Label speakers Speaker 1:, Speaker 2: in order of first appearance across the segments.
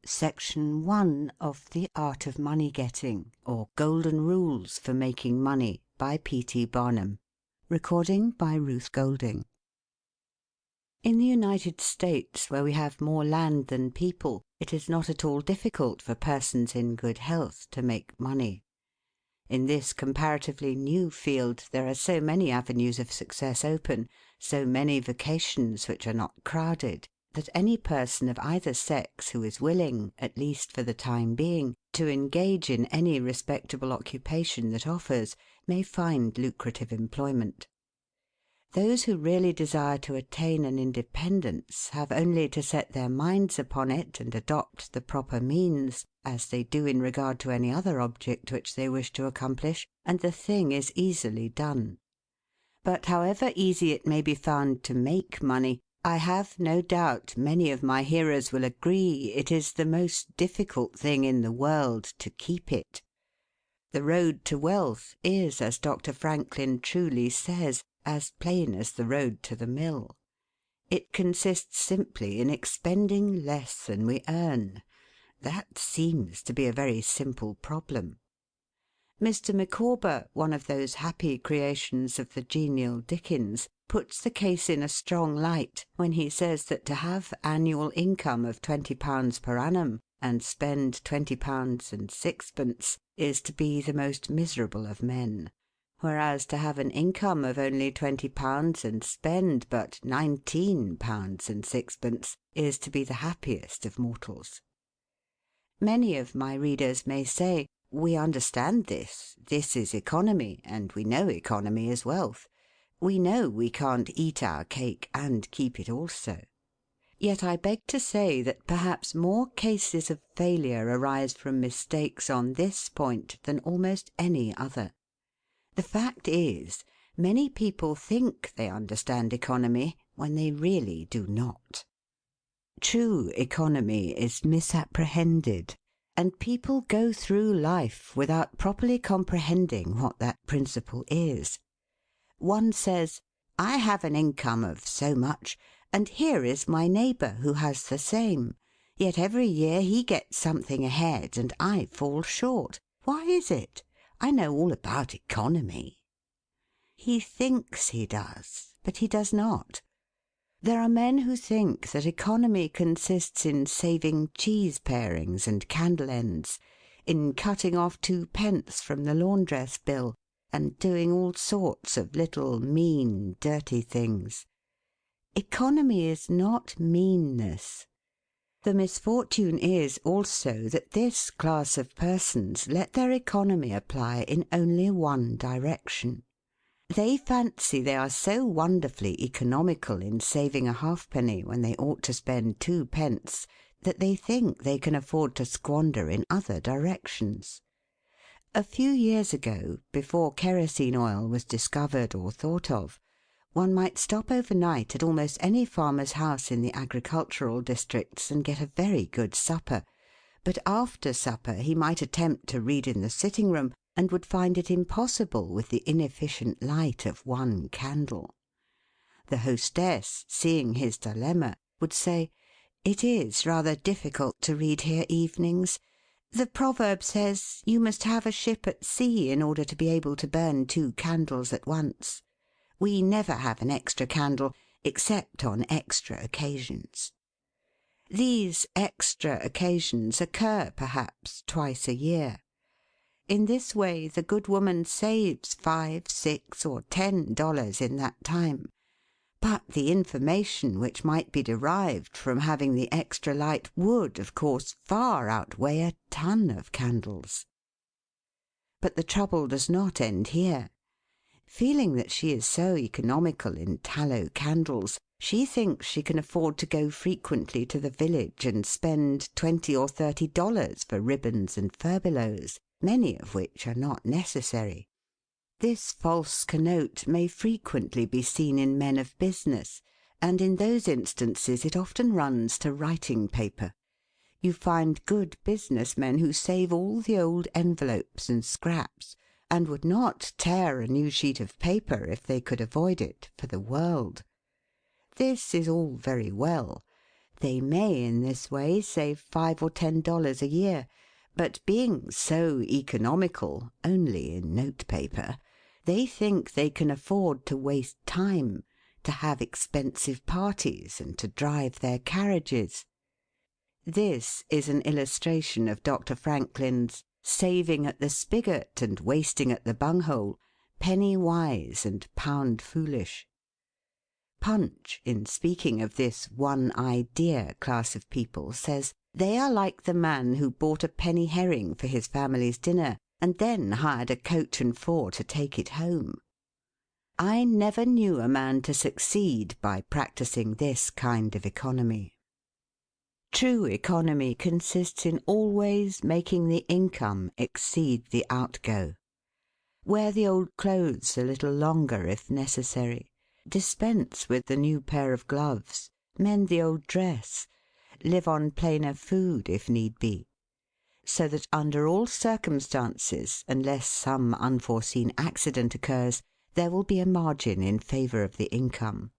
Speaker 1: Section 1 of The Art of Money Getting, or Golden Rules for Making Money, by P.T. Barnum. Recording by Ruth Golding. In the United States, where we have more land than people, it is not at all difficult for persons in good health to make money. In this comparatively new field, there are so many avenues of success open, so many vocations which are not crowded, that any person of either sex who is willing, at least for the time being, to engage in any respectable occupation that offers, may find lucrative employment. Those who really desire to attain an independence have only to set their minds upon it and adopt the proper means, as they do in regard to any other object which they wish to accomplish, and the thing is easily done. But however easy it may be found to make money, I have no doubt many of my hearers will agree it is the most difficult thing in the world to keep it. The road to wealth is, as Dr. Franklin truly says, as plain as the road to the mill. It consists simply in expending less than we earn. That seems to be a very simple problem. Mr. Micawber, one of those happy creations of the genial Dickens, puts the case in a strong light when he says that to have annual income of £20 per annum and spend £20 and sixpence is to be the most miserable of men, whereas to have an income of only £20 and spend but £19 and sixpence is to be the happiest of mortals. Many of my readers may say, "We understand this. This is economy, and we know economy is wealth. We know we can't eat our cake and keep it also." Yet I beg to say that perhaps more cases of failure arise from mistakes on this point than almost any other. The fact is, many people think they understand economy when they really do not. True economy is misapprehended, and people go through life without properly comprehending what that principle is. One says, "I have an income of so much, and here is my neighbour who has the same. Yet every year he gets something ahead and I fall short. Why is it? I know all about economy." He thinks he does, but he does not. There are men who think that economy consists in saving cheese parings and candle ends, in cutting off 2d from the laundress bill, and doing all sorts of little mean, dirty things. Economy is not meanness. The misfortune is also that this class of persons let their economy apply in only one direction. They fancy they are so wonderfully economical in saving a halfpenny when they ought to spend 2d that they think they can afford to squander in other directions. A few years ago, before kerosene oil was discovered or thought of, one might stop overnight at almost any farmer's house in the agricultural districts and get a very good supper, but after supper he might attempt to read in the sitting-room and would find it impossible with the inefficient light of one candle. The hostess, seeing his dilemma, would say, "It is rather difficult to read here evenings. The proverb says, 'You must have a ship at sea in order to be able to burn 2 candles at once.' We never have an extra candle, except on extra occasions." These extra occasions occur, perhaps, twice a year. In this way the good woman saves $5, $6, or $10 in that time. But the information which might be derived from having the extra light would, of course, far outweigh a ton of candles. But the trouble does not end here. Feeling that she is so economical in tallow candles, she thinks she can afford to go frequently to the village and spend $20 or $30 for ribbons and furbelows, many of which are not necessary. This false connote may frequently be seen in men of business, and in those instances it often runs to writing paper. You find good business men who save all the old envelopes and scraps, and would not tear a new sheet of paper, if they could avoid it, for the world. This is all very well. They may in this way save $5 or $10 a year, but being so economical only in note paper, they think they can afford to waste time, to have expensive parties, and to drive their carriages. This is an illustration of Dr. Franklin's saving at the spigot and wasting at the bunghole, penny wise and pound foolish. Punch, in speaking of this one idea class of people, says they are like the man who bought a penny herring for his family's dinner and then hired a coach and four to take it home. I never knew a man to succeed by practising this kind of economy. True economy consists in always making the income exceed the outgo. Wear the old clothes a little longer if necessary. Dispense with the new pair of gloves. Mend the old dress. Live on plainer food if need be. So that under all circumstances, unless some unforeseen accident occurs, there will be a margin in favour of the income.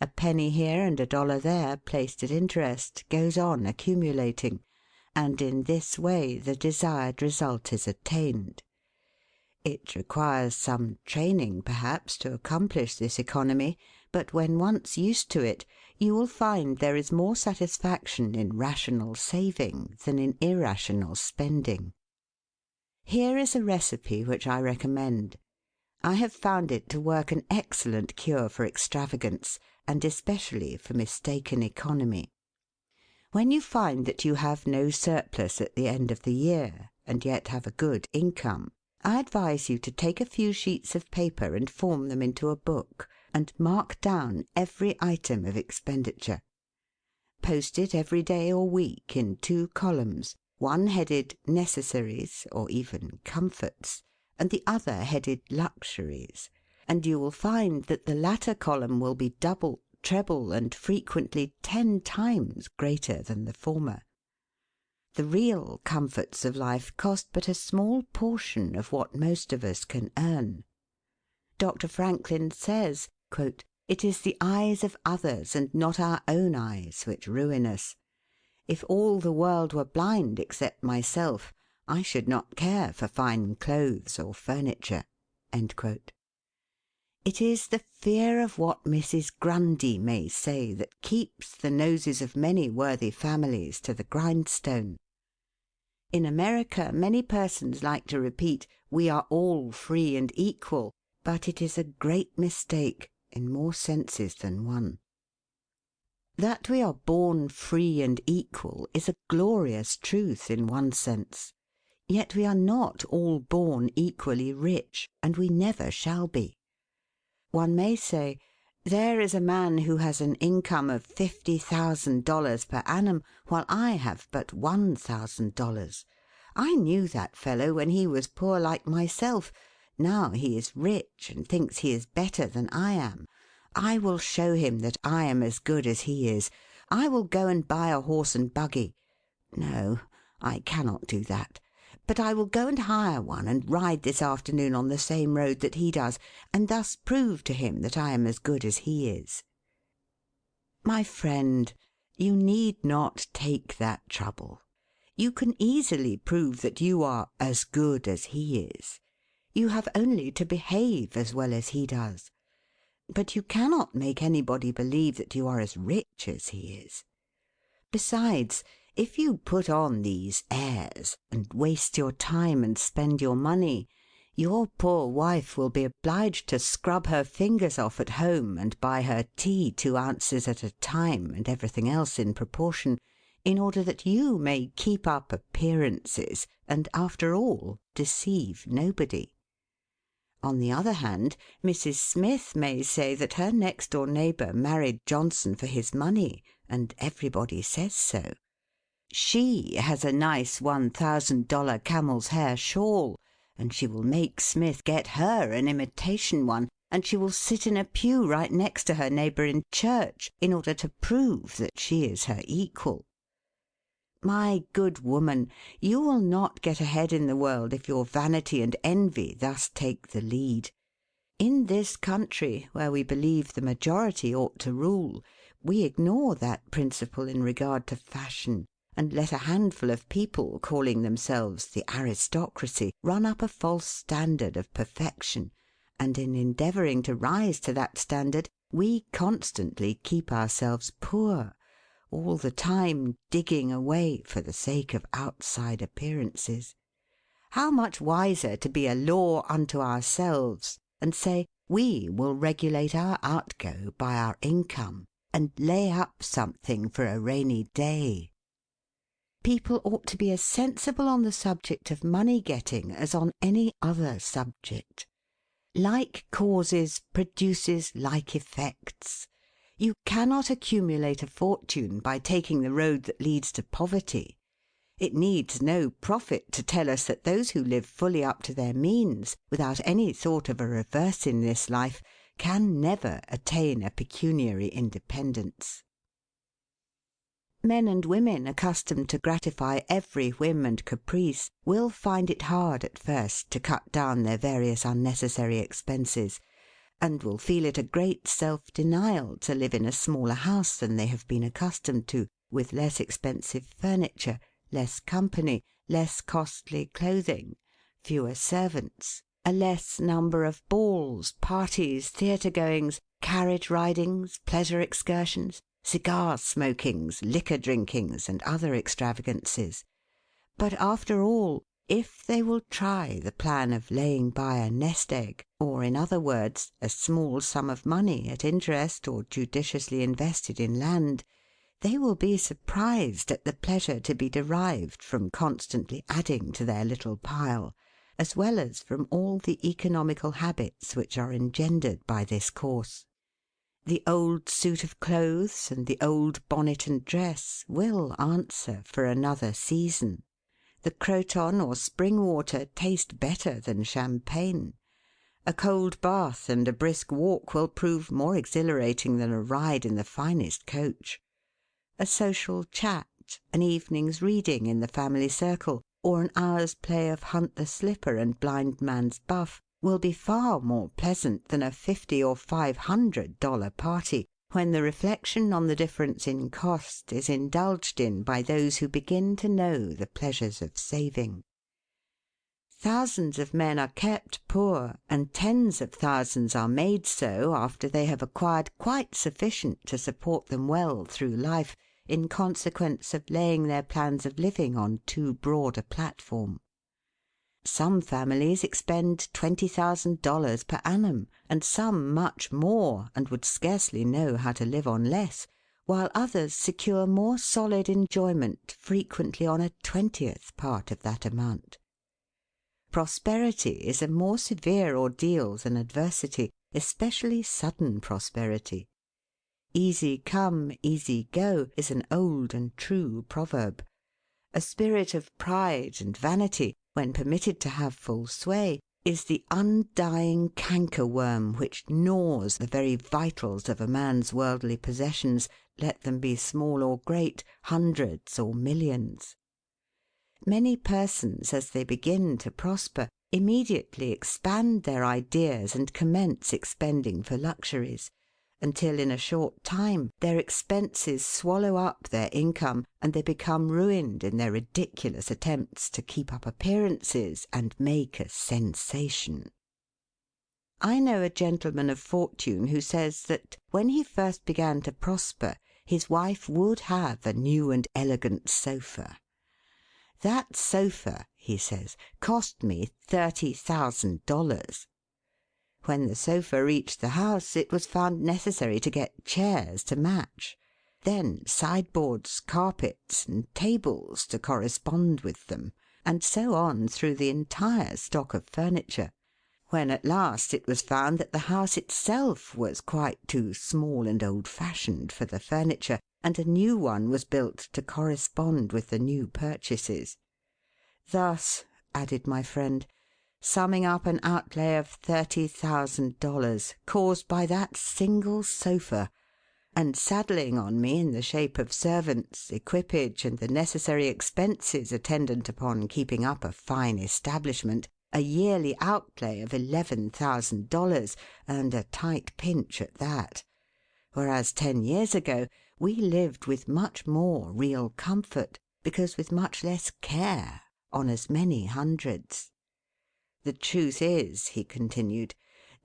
Speaker 1: A penny here and a dollar there, placed at interest, goes on accumulating, and in this way the desired result is attained. It requires some training, perhaps, to accomplish this economy, but when once used to it, you will find there is more satisfaction in rational saving than in irrational spending. Here is a recipe which I recommend. I have found it to work an excellent cure for extravagance, and especially for mistaken economy. When you find that you have no surplus at the end of the year, and yet have a good income, I advise you to take a few sheets of paper and form them into a book, and mark down every item of expenditure. Post it every day or week in 2 columns, one headed Necessaries, or even Comforts, and the other headed Luxuries, and you will find that the latter column will be double, treble, and frequently 10 times greater than the former. The real comforts of life cost but a small portion of what most of us can earn. Dr. Franklin says, quote, "It is the eyes of others and not our own eyes which ruin us. If all the world were blind except myself, I should not care for fine clothes or furniture." End quote. It is the fear of what Mrs. Grundy may say that keeps the noses of many worthy families to the grindstone. In America many persons like to repeat, "We are all free and equal," but it is a great mistake in more senses than one. That we are born free and equal is a glorious truth in one sense. Yet we are not all born equally rich, and we never shall be. One may say, there is a man who has an income of $50,000 per annum, while I have but $1,000. I knew that fellow when he was poor like myself. Now he is rich and thinks he is better than I am. I will show him that I am as good as he is. I will go and buy a horse and buggy. No, I cannot do that. But I will go and hire one and ride this afternoon on the same road that he does, and thus prove to him that I am as good as he is. My friend, you need not take that trouble. You can easily prove that you are as good as he is. You have only to behave as well as he does. But you cannot make anybody believe that you are as rich as he is. Besides, if you put on these airs, and waste your time and spend your money, your poor wife will be obliged to scrub her fingers off at home and buy her tea 2 ounces at a time, and everything else in proportion, in order that you may keep up appearances, and, after all, deceive nobody. On the other hand, Mrs. Smith may say that her next-door neighbour married Johnson for his money, and everybody says so. She has a nice $1,000 camel's hair shawl, and she will make Smith get her an imitation one, and she will sit in a pew right next to her neighbour in church in order to prove that she is her equal. My good woman, you will not get ahead in the world if your vanity and envy thus take the lead. In this country, where we believe the majority ought to rule, we ignore that principle in regard to fashion, and let a handful of people calling themselves the aristocracy run up a false standard of perfection, and in endeavouring to rise to that standard we constantly keep ourselves poor, all the time digging away for the sake of outside appearances. How much wiser to be a law unto ourselves and say we will regulate our outgo by our income and lay up something for a rainy day. People ought to be as sensible on the subject of money getting as on any other subject. Like causes produces like effects. You cannot accumulate a fortune by taking the road that leads to poverty. It needs no prophet to tell us that those who live fully up to their means, without any thought of a reverse in this life, can never attain a pecuniary independence. Men and women accustomed to gratify every whim and caprice will find it hard at first to cut down their various unnecessary expenses, and will feel it a great self-denial to live in a smaller house than they have been accustomed to, with less expensive furniture, less company, less costly clothing, fewer servants, a less number of balls, parties, theatre-goings, carriage-ridings, pleasure excursions, cigar-smokings, liquor-drinkings, and other extravagances. But after all, if they will try the plan of laying by a nest-egg, or in other words, a small sum of money at interest or judiciously invested in land, they will be surprised at the pleasure to be derived from constantly adding to their little pile, as well as from all the economical habits which are engendered by this course. The old suit of clothes and the old bonnet and dress will answer for another season. The Croton or spring water taste better than champagne. A cold bath and a brisk walk will prove more exhilarating than a ride in the finest coach. A social chat, an evening's reading in the family circle, or an hour's play of hunt the slipper and blind man's buff will be far more pleasant than a $50 or $500 party, when the reflection on the difference in cost is indulged in by those who begin to know the pleasures of saving. Thousands of men are kept poor, and tens of thousands are made so after they have acquired quite sufficient to support them well through life, in consequence of laying their plans of living on too broad a platform. Some families expend $20,000 per annum, and some much more, and would scarcely know how to live on less, while others secure more solid enjoyment frequently on a 20th part of that amount. Prosperity is a more severe ordeal than adversity, especially sudden prosperity. Easy come, easy go is an old and true proverb. A spirit of pride and vanity, when permitted to have full sway, is the undying cankerworm which gnaws the very vitals of a man's worldly possessions, let them be small or great, hundreds or millions. Many persons, as they begin to prosper, immediately expand their ideas and commence expending for luxuries, until in a short time their expenses swallow up their income, and they become ruined in their ridiculous attempts to keep up appearances and make a sensation. I know a gentleman of fortune who says that, when he first began to prosper, his wife would have a new and elegant sofa. "That sofa," he says, "cost me $30,000. When the sofa reached the house, it was found necessary to get chairs to match, then sideboards, carpets, and tables to correspond with them, and so on through the entire stock of furniture, when at last it was found that the house itself was quite too small and old-fashioned for the furniture, and a new one was built to correspond with the new purchases. Thus," added my friend, "summing up an outlay of $30,000, caused by that single sofa, and saddling on me in the shape of servants, equipage, and the necessary expenses attendant upon keeping up a fine establishment, a yearly outlay of $11,000, and a tight pinch at that. whereas 10 years ago we lived with much more real comfort, because with much less care, on as many hundreds. The truth is," he continued,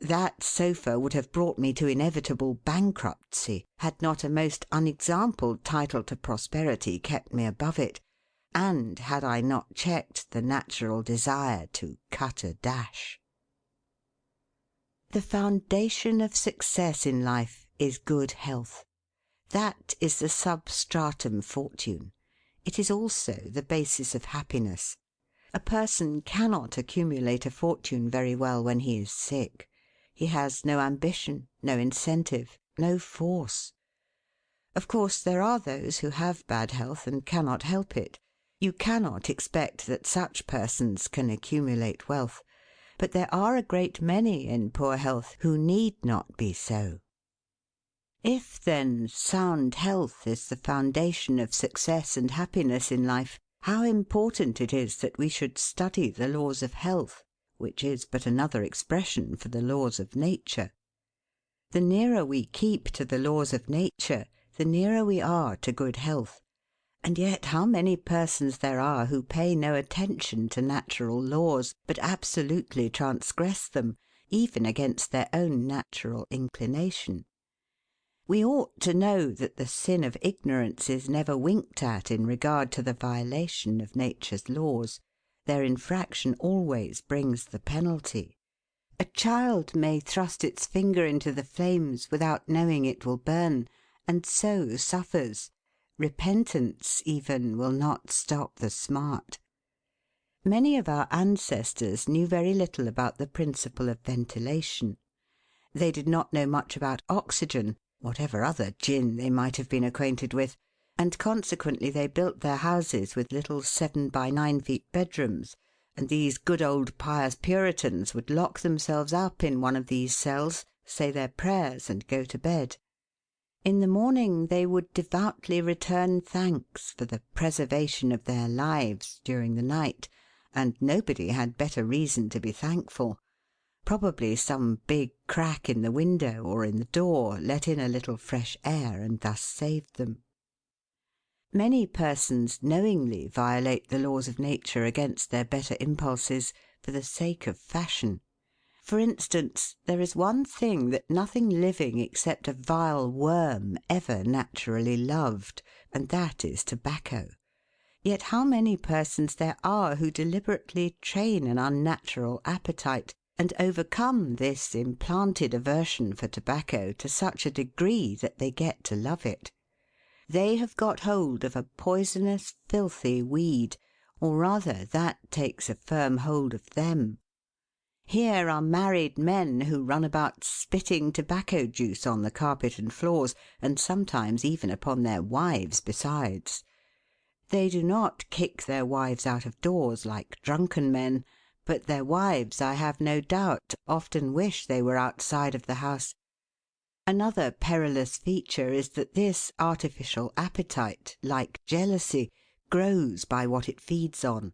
Speaker 1: "that sofa would have brought me to inevitable bankruptcy had not a most unexampled title to prosperity kept me above it, and had I not checked the natural desire to cut a dash." The foundation of success in life is good health. That is the substratum fortune. It is also the basis of happiness. A person cannot accumulate a fortune very well when he is sick. He has no ambition, no incentive, no force. Of course, there are those who have bad health and cannot help it. You cannot expect that such persons can accumulate wealth. But there are a great many in poor health who need not be so. If, then, sound health is the foundation of success and happiness in life, how important it is that we should study the laws of health, which is but another expression for the laws of nature. The nearer we keep to the laws of nature, the nearer we are to good health. And yet how many persons there are who pay no attention to natural laws, but absolutely transgress them, even against their own natural inclination. We ought to know that the sin of ignorance is never winked at in regard to the violation of nature's laws. Their infraction always brings the penalty. A child may thrust its finger into the flames without knowing it will burn, and so suffers. Repentance, even, will not stop the smart. Many of our ancestors knew very little about the principle of ventilation. They did not know much about oxygen, whatever other gin they might have been acquainted with, and consequently they built their houses with little 7 by 9 feet bedrooms, and these good old pious Puritans would lock themselves up in one of these cells, say their prayers, and go to bed. In the morning they would devoutly return thanks for the preservation of their lives during the night, and nobody had better reason to be thankful. Probably some big crack in the window or in the door let in a little fresh air and thus saved them. Many persons knowingly violate the laws of nature against their better impulses for the sake of fashion. For instance, there is one thing that nothing living except a vile worm ever naturally loved, and that is tobacco. Yet how many persons there are who deliberately train an unnatural appetite, and overcome this implanted aversion for tobacco to such a degree that they get to love it. They have got hold of a poisonous, filthy weed, or rather that takes a firm hold of them. Here are married men who run about spitting tobacco juice on the carpet and floors, and sometimes even upon their wives besides. They do not kick their wives out of doors like drunken men, but their wives, I have no doubt, often wish they were outside of the house. Another perilous feature is that this artificial appetite, like jealousy, grows by what it feeds on.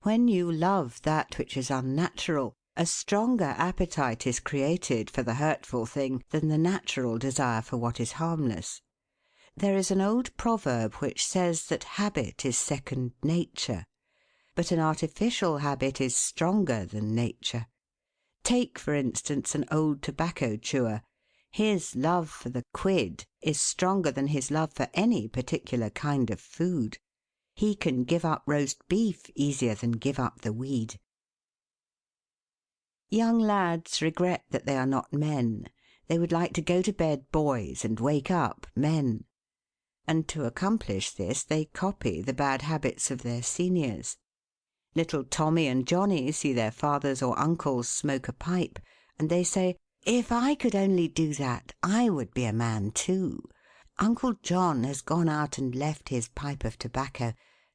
Speaker 1: When you love that which is unnatural, a stronger appetite is created for the hurtful thing than the natural desire for what is harmless. There is an old proverb which says that habit is second nature. But an artificial habit is stronger than nature. Take, for instance, an old tobacco chewer. His love for the quid is stronger than his love for any particular kind of food. He can give up roast beef easier than give up the weed. Young lads regret that they are not men. They would like to go to bed boys and wake up men. And to accomplish this they copy the bad habits of their seniors. Little Tommy and Johnny see their fathers or uncles smoke a pipe, and they say, "If I could only do that, I would be a man too. Uncle John has gone out and left his pipe of tobacco.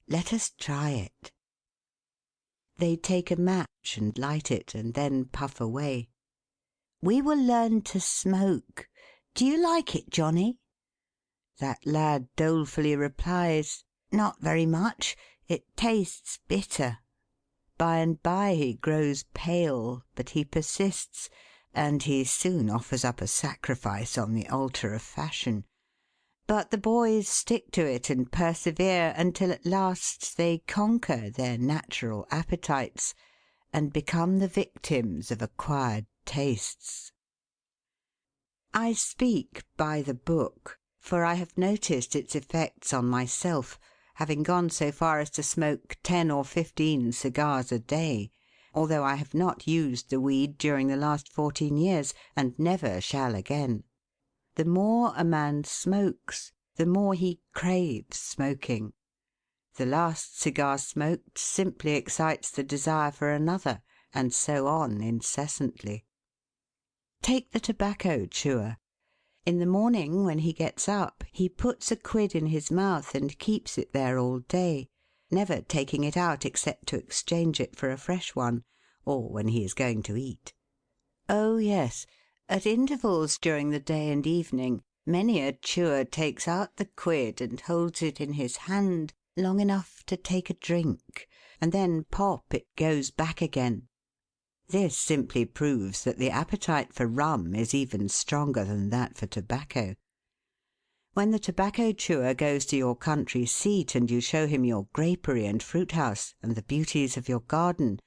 Speaker 1: Let us try it." They take a match and light it, and then puff away. "We will learn to smoke. Do you like it, Johnny?" That lad dolefully replies, "Not very much. It tastes bitter." By and by he grows pale, but he persists, and he soon offers up a sacrifice on the altar of fashion. But the boys stick to it and persevere until at last they conquer their natural appetites and become the victims of acquired tastes. I speak by the book, for I have noticed its effects on myself, having gone so far as to smoke 10 or 15 cigars a day, although I have not used the weed during the last 14 years, and never shall again. The more a man smokes, the more he craves smoking. The last cigar smoked simply excites the desire for another, and so on incessantly. Take the tobacco chewer. In the morning, when he gets up, he puts a quid in his mouth and keeps it there all day, never taking it out except to exchange it for a fresh one, or when he is going to eat. Oh yes, at intervals during the day and evening, many a chewer takes out the quid and holds it in his hand long enough to take a drink, and then pop it goes back again. This simply proves that the appetite for rum is even stronger than that for tobacco. When the tobacco chewer goes to your country seat and you show him your grapery and fruit house and the beauties of your garden,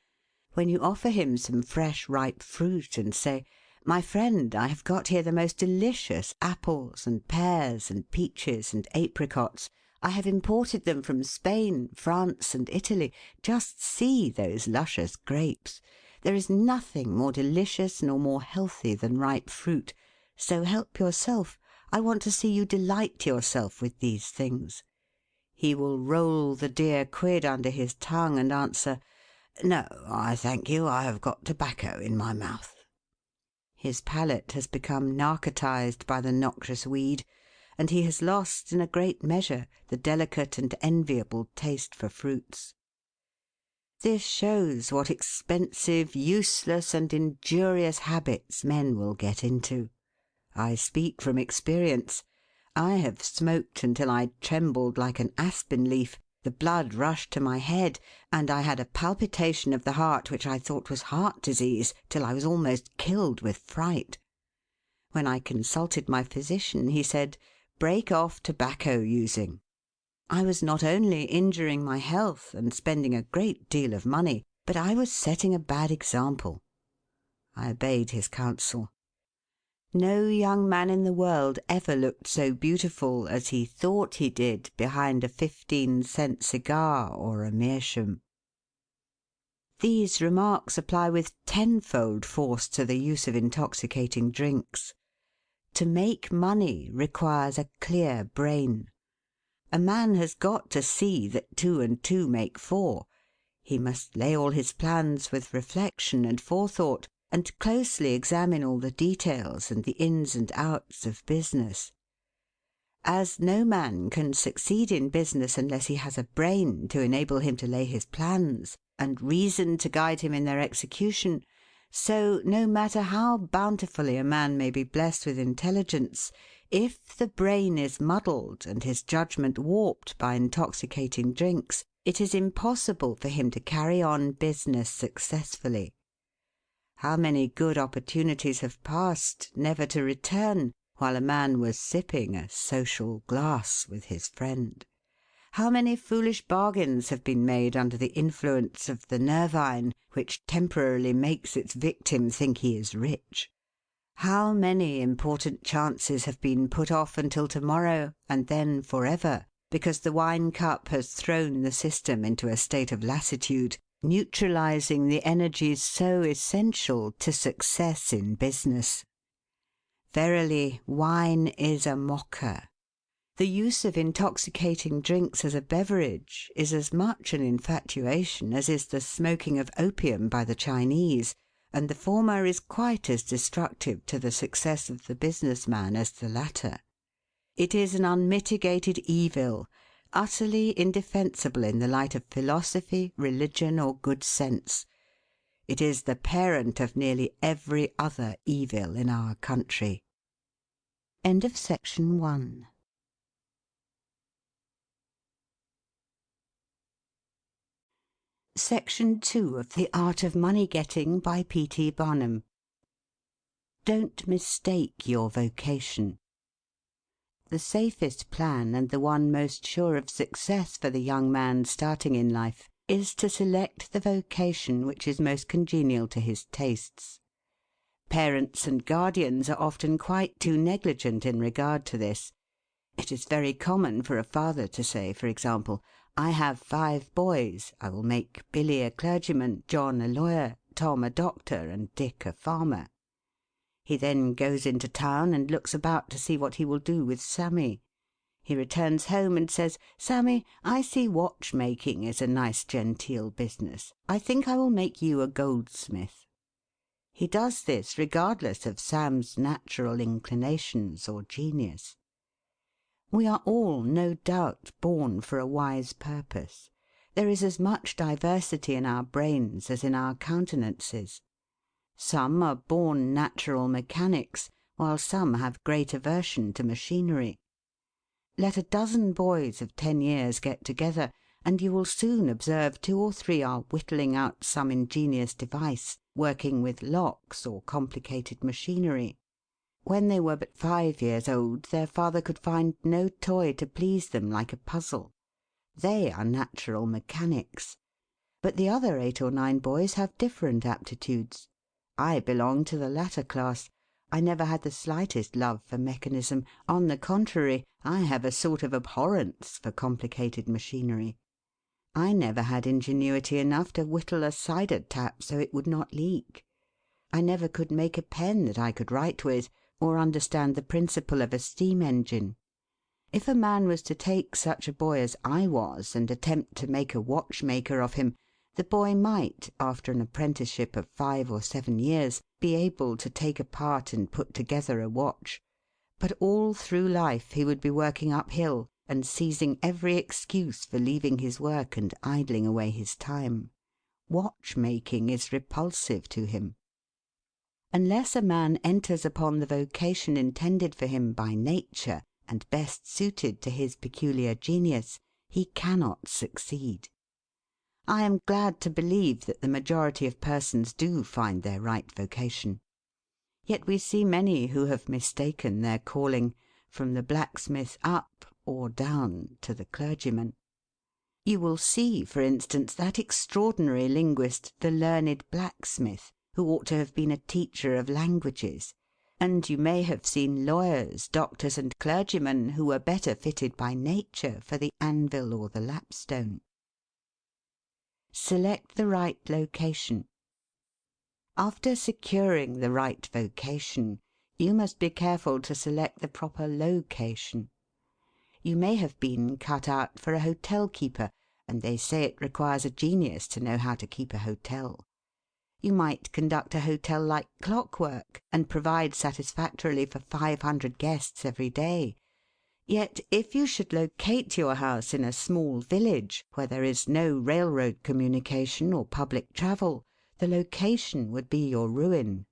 Speaker 1: when you offer him some fresh ripe fruit and say, "My friend, I have got here the most delicious apples and pears and peaches and apricots. I have imported them from Spain, France, and Italy. Just see those luscious grapes. There is nothing more delicious nor more healthy than ripe fruit. So help yourself. I want to see you delight yourself with these things." He will roll the dear quid under his tongue and answer, "No, I thank you, I have got tobacco in my mouth." His palate has become narcotized by the noxious weed, and he has lost in a great measure the delicate and enviable taste for fruits. This shows what expensive, useless, and injurious habits men will get into. I speak from experience. I have smoked until I trembled like an aspen leaf, the blood rushed to my head, and I had a palpitation of the heart which I thought was heart disease, till I was almost killed with fright. When I consulted my physician, he said, "Break off tobacco using." I was not only injuring my health and spending a great deal of money, but I was setting a bad example. I obeyed his counsel. No young man in the world ever looked so beautiful as he thought he did behind a 15-cent cigar or a meerschaum. These remarks apply with tenfold force to the use of intoxicating drinks. To make money requires a clear brain. A man has got to see that 2 and 2 make 4. He must lay all his plans with reflection and forethought, and closely examine all the details and the ins and outs of business. As no man can succeed in business unless he has a brain to enable him to lay his plans, and reason to guide him in their execution, so no matter how bountifully a man may be blessed with intelligence, if the brain is muddled and his judgment warped by intoxicating drinks, it is impossible for him to carry on business successfully. How many good opportunities have passed, never to return, while a man was sipping a social glass with his friend? How many foolish bargains have been made under the influence of the nervine, which temporarily makes its victim think he is rich? How many important chances have been put off until to-morrow, and then for ever, because the wine cup has thrown the system into a state of lassitude, neutralizing the energies so essential to success in business? Verily, wine is a mocker. The use of intoxicating drinks as a beverage is as much an infatuation as is the smoking of opium by the Chinese, and the former is quite as destructive to the success of the business man as the latter. It is an unmitigated evil, utterly indefensible in the light of philosophy, religion, or good sense. It is the parent of nearly every other evil in our country. End of section 1. Section 2 of The Art of Money Getting by P. T. Barnum. Don't mistake your vocation. The safest plan, and the one most sure of success for the young man starting in life, is to select the vocation which is most congenial to his tastes. Parents and guardians are often quite too negligent in regard to this. It is very common for a father to say, for example, "I have 5 boys. I will make Billy a clergyman, John a lawyer, Tom a doctor, and Dick a farmer." He then goes into town and looks about to see what he will do with Sammy. He returns home and says, "Sammy, I see watchmaking is a nice genteel business. I think I will make you a goldsmith." He does this regardless of Sam's natural inclinations or genius. We are all, no doubt, born for a wise purpose. There is as much diversity in our brains as in our countenances. Some are born natural mechanics, while some have great aversion to machinery. Let a dozen boys of 10 years get together, and you will soon observe 2 or 3 are whittling out some ingenious device, working with locks or complicated machinery. When they were but 5 years old, their father could find no toy to please them like a puzzle. They are natural mechanics. But the other 8 or 9 boys have different aptitudes. I belong to the latter class. I never had the slightest love for mechanism. On the contrary, I have a sort of abhorrence for complicated machinery. I never had ingenuity enough to whittle a cider tap so it would not leak. I never could make a pen that I could write with, or understand the principle of a steam engine. If a man was to take such a boy as I was and attempt to make a watchmaker of him, the boy might, after an apprenticeship of 5 or 7 years, be able to take apart and put together a watch. But all through life he would be working uphill and seizing every excuse for leaving his work and idling away his time. Watchmaking is repulsive to him. Unless a man enters upon the vocation intended for him by nature and best suited to his peculiar genius, he cannot succeed. I am glad to believe that the majority of persons do find their right vocation. Yet we see many who have mistaken their calling, from the blacksmith up or down to the clergyman. You will see, for instance, that extraordinary linguist, the learned blacksmith, who ought to have been a teacher of languages, and you may have seen lawyers, doctors, and clergymen who were better fitted by nature for the anvil or the lapstone. Select the right location. After securing the right vocation, you must be careful to select the proper location. You may have been cut out for a hotel keeper, and they say it requires a genius to know how to keep a hotel. You might conduct a hotel like clockwork, and provide satisfactorily for 500 guests every day. Yet if you should locate your house in a small village, where there is no railroad communication or public travel, the location would be your ruin.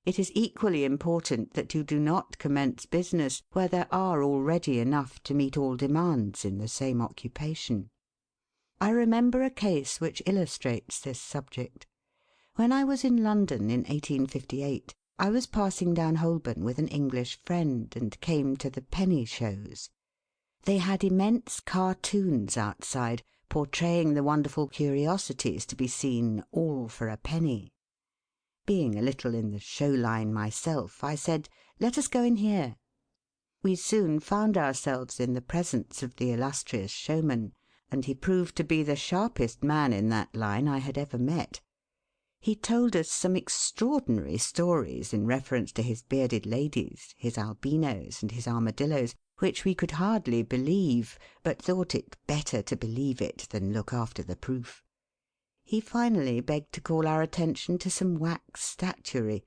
Speaker 1: It is equally important that you do not commence business where there are already enough to meet all demands in the same occupation. I remember a case which illustrates this subject. When I was in London in 1858, I was passing down Holborn with an English friend, and came to the penny shows. They had immense cartoons outside, portraying the wonderful curiosities to be seen, all for a penny. Being a little in the show line myself, I said, "Let us go in here." We soon found ourselves in the presence of the illustrious showman, and he proved to be the sharpest man in that line I had ever met. He told us some extraordinary stories in reference to his bearded ladies, his albinos, and his armadillos, which we could hardly believe, but thought it better to believe it than look after the proof. He finally begged to call our attention to some wax statuary,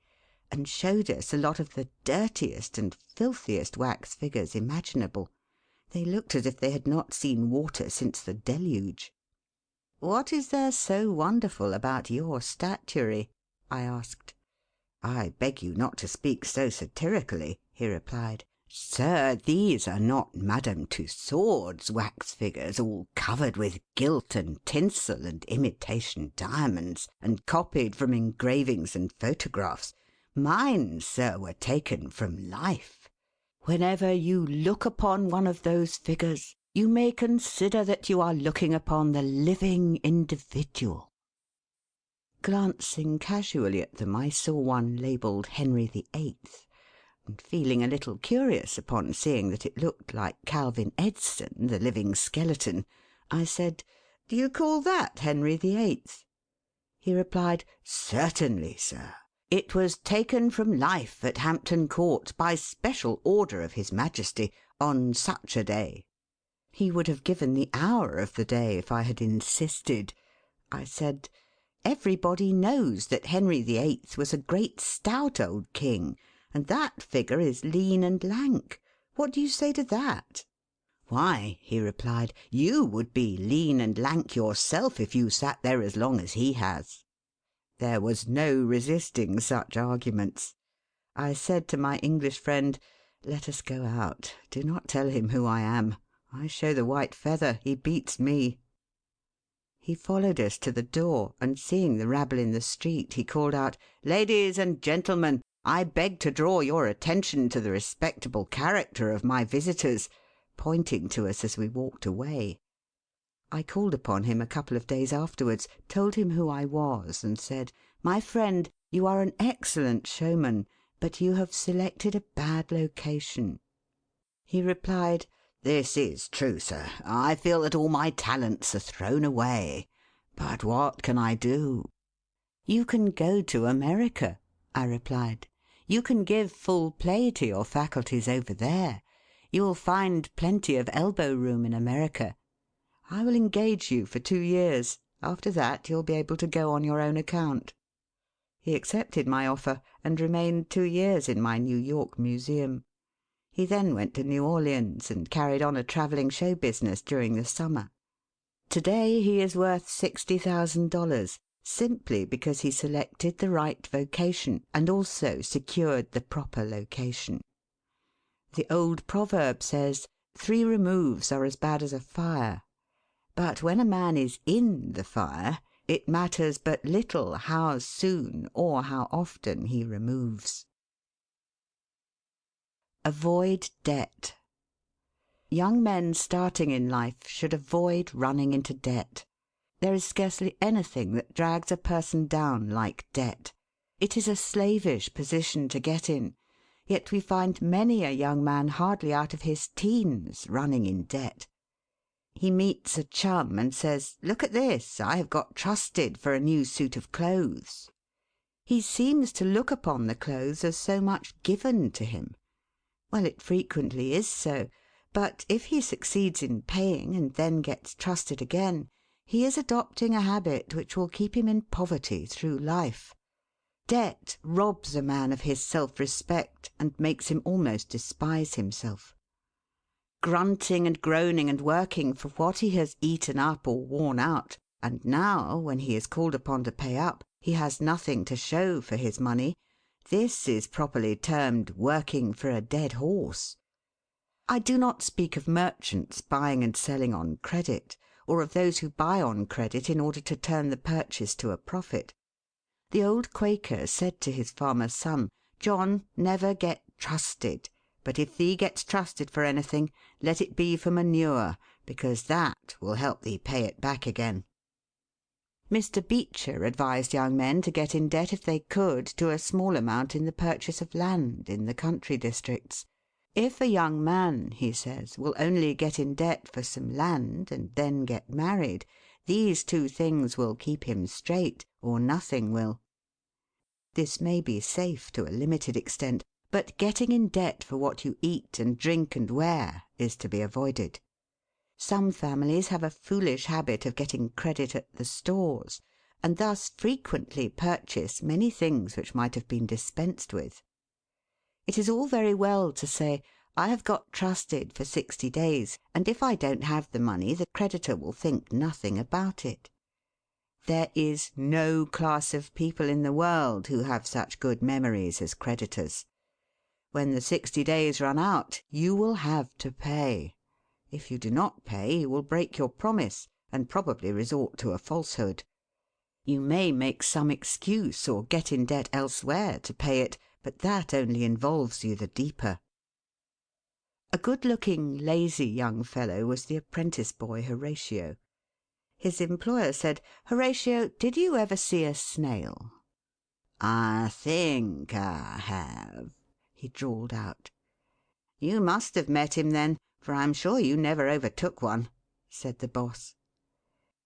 Speaker 1: and showed us a lot of the dirtiest and filthiest wax figures imaginable. They looked as if they had not seen water since the deluge. "What is there so wonderful about your statuary?" I asked. "I beg you not to speak so satirically," he replied. "Sir, these are not Madame Tussaud's wax figures, all covered with gilt and tinsel and imitation diamonds, and copied from engravings and photographs. Mine, sir, were taken from life. Whenever you look upon one of those figures, you may consider that you are looking upon the living individual." Glancing casually at them, I saw one labelled Henry VIII, and feeling a little curious upon seeing that it looked like Calvin Edson, the living skeleton, I said, "Do you call that Henry VIII?" He replied, "Certainly, sir. It was taken from life at Hampton Court by special order of His Majesty on such a day." He would have given the hour of the day if I had insisted. I said, "Everybody knows that Henry VIII was a great stout old king, and that figure is lean and lank. What do you say to that?" "Why," he replied, "you would be lean and lank yourself if you sat there as long as he has." There was no resisting such arguments. I said to my English friend, "Let us go out. Do not tell him who I am. I show the white feather. He beats me." He followed us to the door, and seeing the rabble in the street, he called out, "Ladies and gentlemen, I beg to draw your attention to the respectable character of my visitors," pointing to us as we walked away. I called upon him a couple of days afterwards, told him who I was, and said, "My friend, you are an excellent showman, but you have selected a bad location." He replied, "This is true, sir. I feel that all my talents are thrown away. But what can I do?" "You can go to America," I replied. "You can give full play to your faculties over there. You will find plenty of elbow room in America. I will engage you for 2 years. After that you'll be able to go on your own account." He accepted my offer, and remained 2 years in my New York museum. He then went to New Orleans, and carried on a travelling show business during the summer. To-day he is worth $60,000, simply because he selected the right vocation, and also secured the proper location. The old proverb says, 3 removes are as bad as a fire. But when a man is in the fire, it matters but little how soon or how often he removes. Avoid debt. Young men starting in life should avoid running into debt. There is scarcely anything that drags a person down like debt. It is a slavish position to get in, yet we find many a young man hardly out of his teens running in debt. He meets a chum and says, "Look at this, I have got trusted for a new suit of clothes." He seems to look upon the clothes as so much given to him. Well, it frequently is so, but if he succeeds in paying and then gets trusted again, he is adopting a habit which will keep him in poverty through life. Debt robs a man of his self-respect and makes him almost despise himself. Grunting and groaning and working for what he has eaten up or worn out, and now, when he is called upon to pay up, he has nothing to show for his money, this is properly termed working for a dead horse. I do not speak of merchants buying and selling on credit, or of those who buy on credit in order to turn the purchase to a profit. The old Quaker said to his farmer son, "John, never get trusted, but if thee gets trusted for anything, let it be for manure, because that will help thee pay it back again." Mr. Beecher advised young men to get in debt if they could to a small amount in the purchase of land in the country districts. If a young man, he says, will only get in debt for some land and then get married, these 2 things will keep him straight, or nothing will. This may be safe to a limited extent, but getting in debt for what you eat and drink and wear is to be avoided. Some families have a foolish habit of getting credit at the stores, and thus frequently purchase many things which might have been dispensed with. It is all very well to say, "I have got trusted for 60 days, and if I don't have the money the creditor will think nothing about it." There is no class of people in the world who have such good memories as creditors. When the 60 days run out, you will have to pay. If you do not pay, you will break your promise, and probably resort to a falsehood. You may make some excuse or get in debt elsewhere to pay it, but that only involves you the deeper. A good-looking, lazy young fellow was the apprentice boy Horatio. His employer said, "Horatio, did you ever see a snail?" "I think I have," he drawled out. "You must have met him then, for I'm sure you never overtook one," said the boss.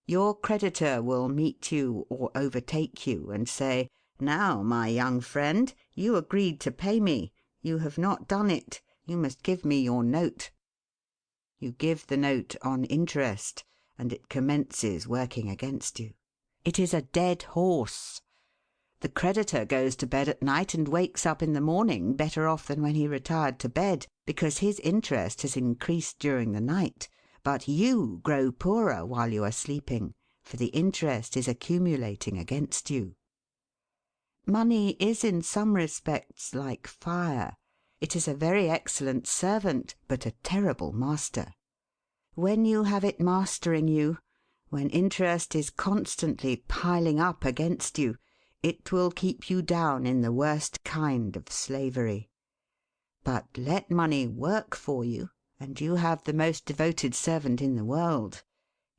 Speaker 1: Your creditor will meet you or overtake you and say, "Now, my young friend, you agreed to pay me. You have not done it. You must give me your note." You give the note on interest, and it commences working against you. It is a dead horse. The creditor goes to bed at night and wakes up in the morning better off than when he retired to bed, because his interest has increased during the night, but you grow poorer while you are sleeping, for the interest is accumulating against you. Money is in some respects like fire. It is a very excellent servant, but a terrible master. When you have it mastering you, when interest is constantly piling up against you, it will keep you down in the worst kind of slavery. But let money work for you, and you have the most devoted servant in the world.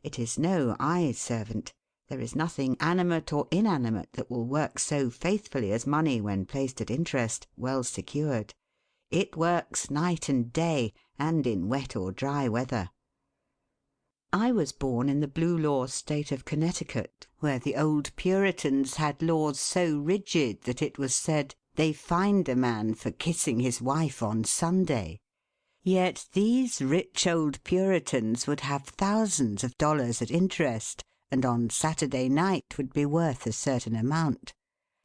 Speaker 1: It is no eye servant. There is nothing animate or inanimate that will work so faithfully as money when placed at interest, well secured. It works night and day, and in wet or dry weather. I was born in the Blue Law State of Connecticut, where the old Puritans had laws so rigid that it was said they fined a man for kissing his wife on Sunday. Yet these rich old Puritans would have thousands of dollars at interest, and on Saturday night would be worth a certain amount.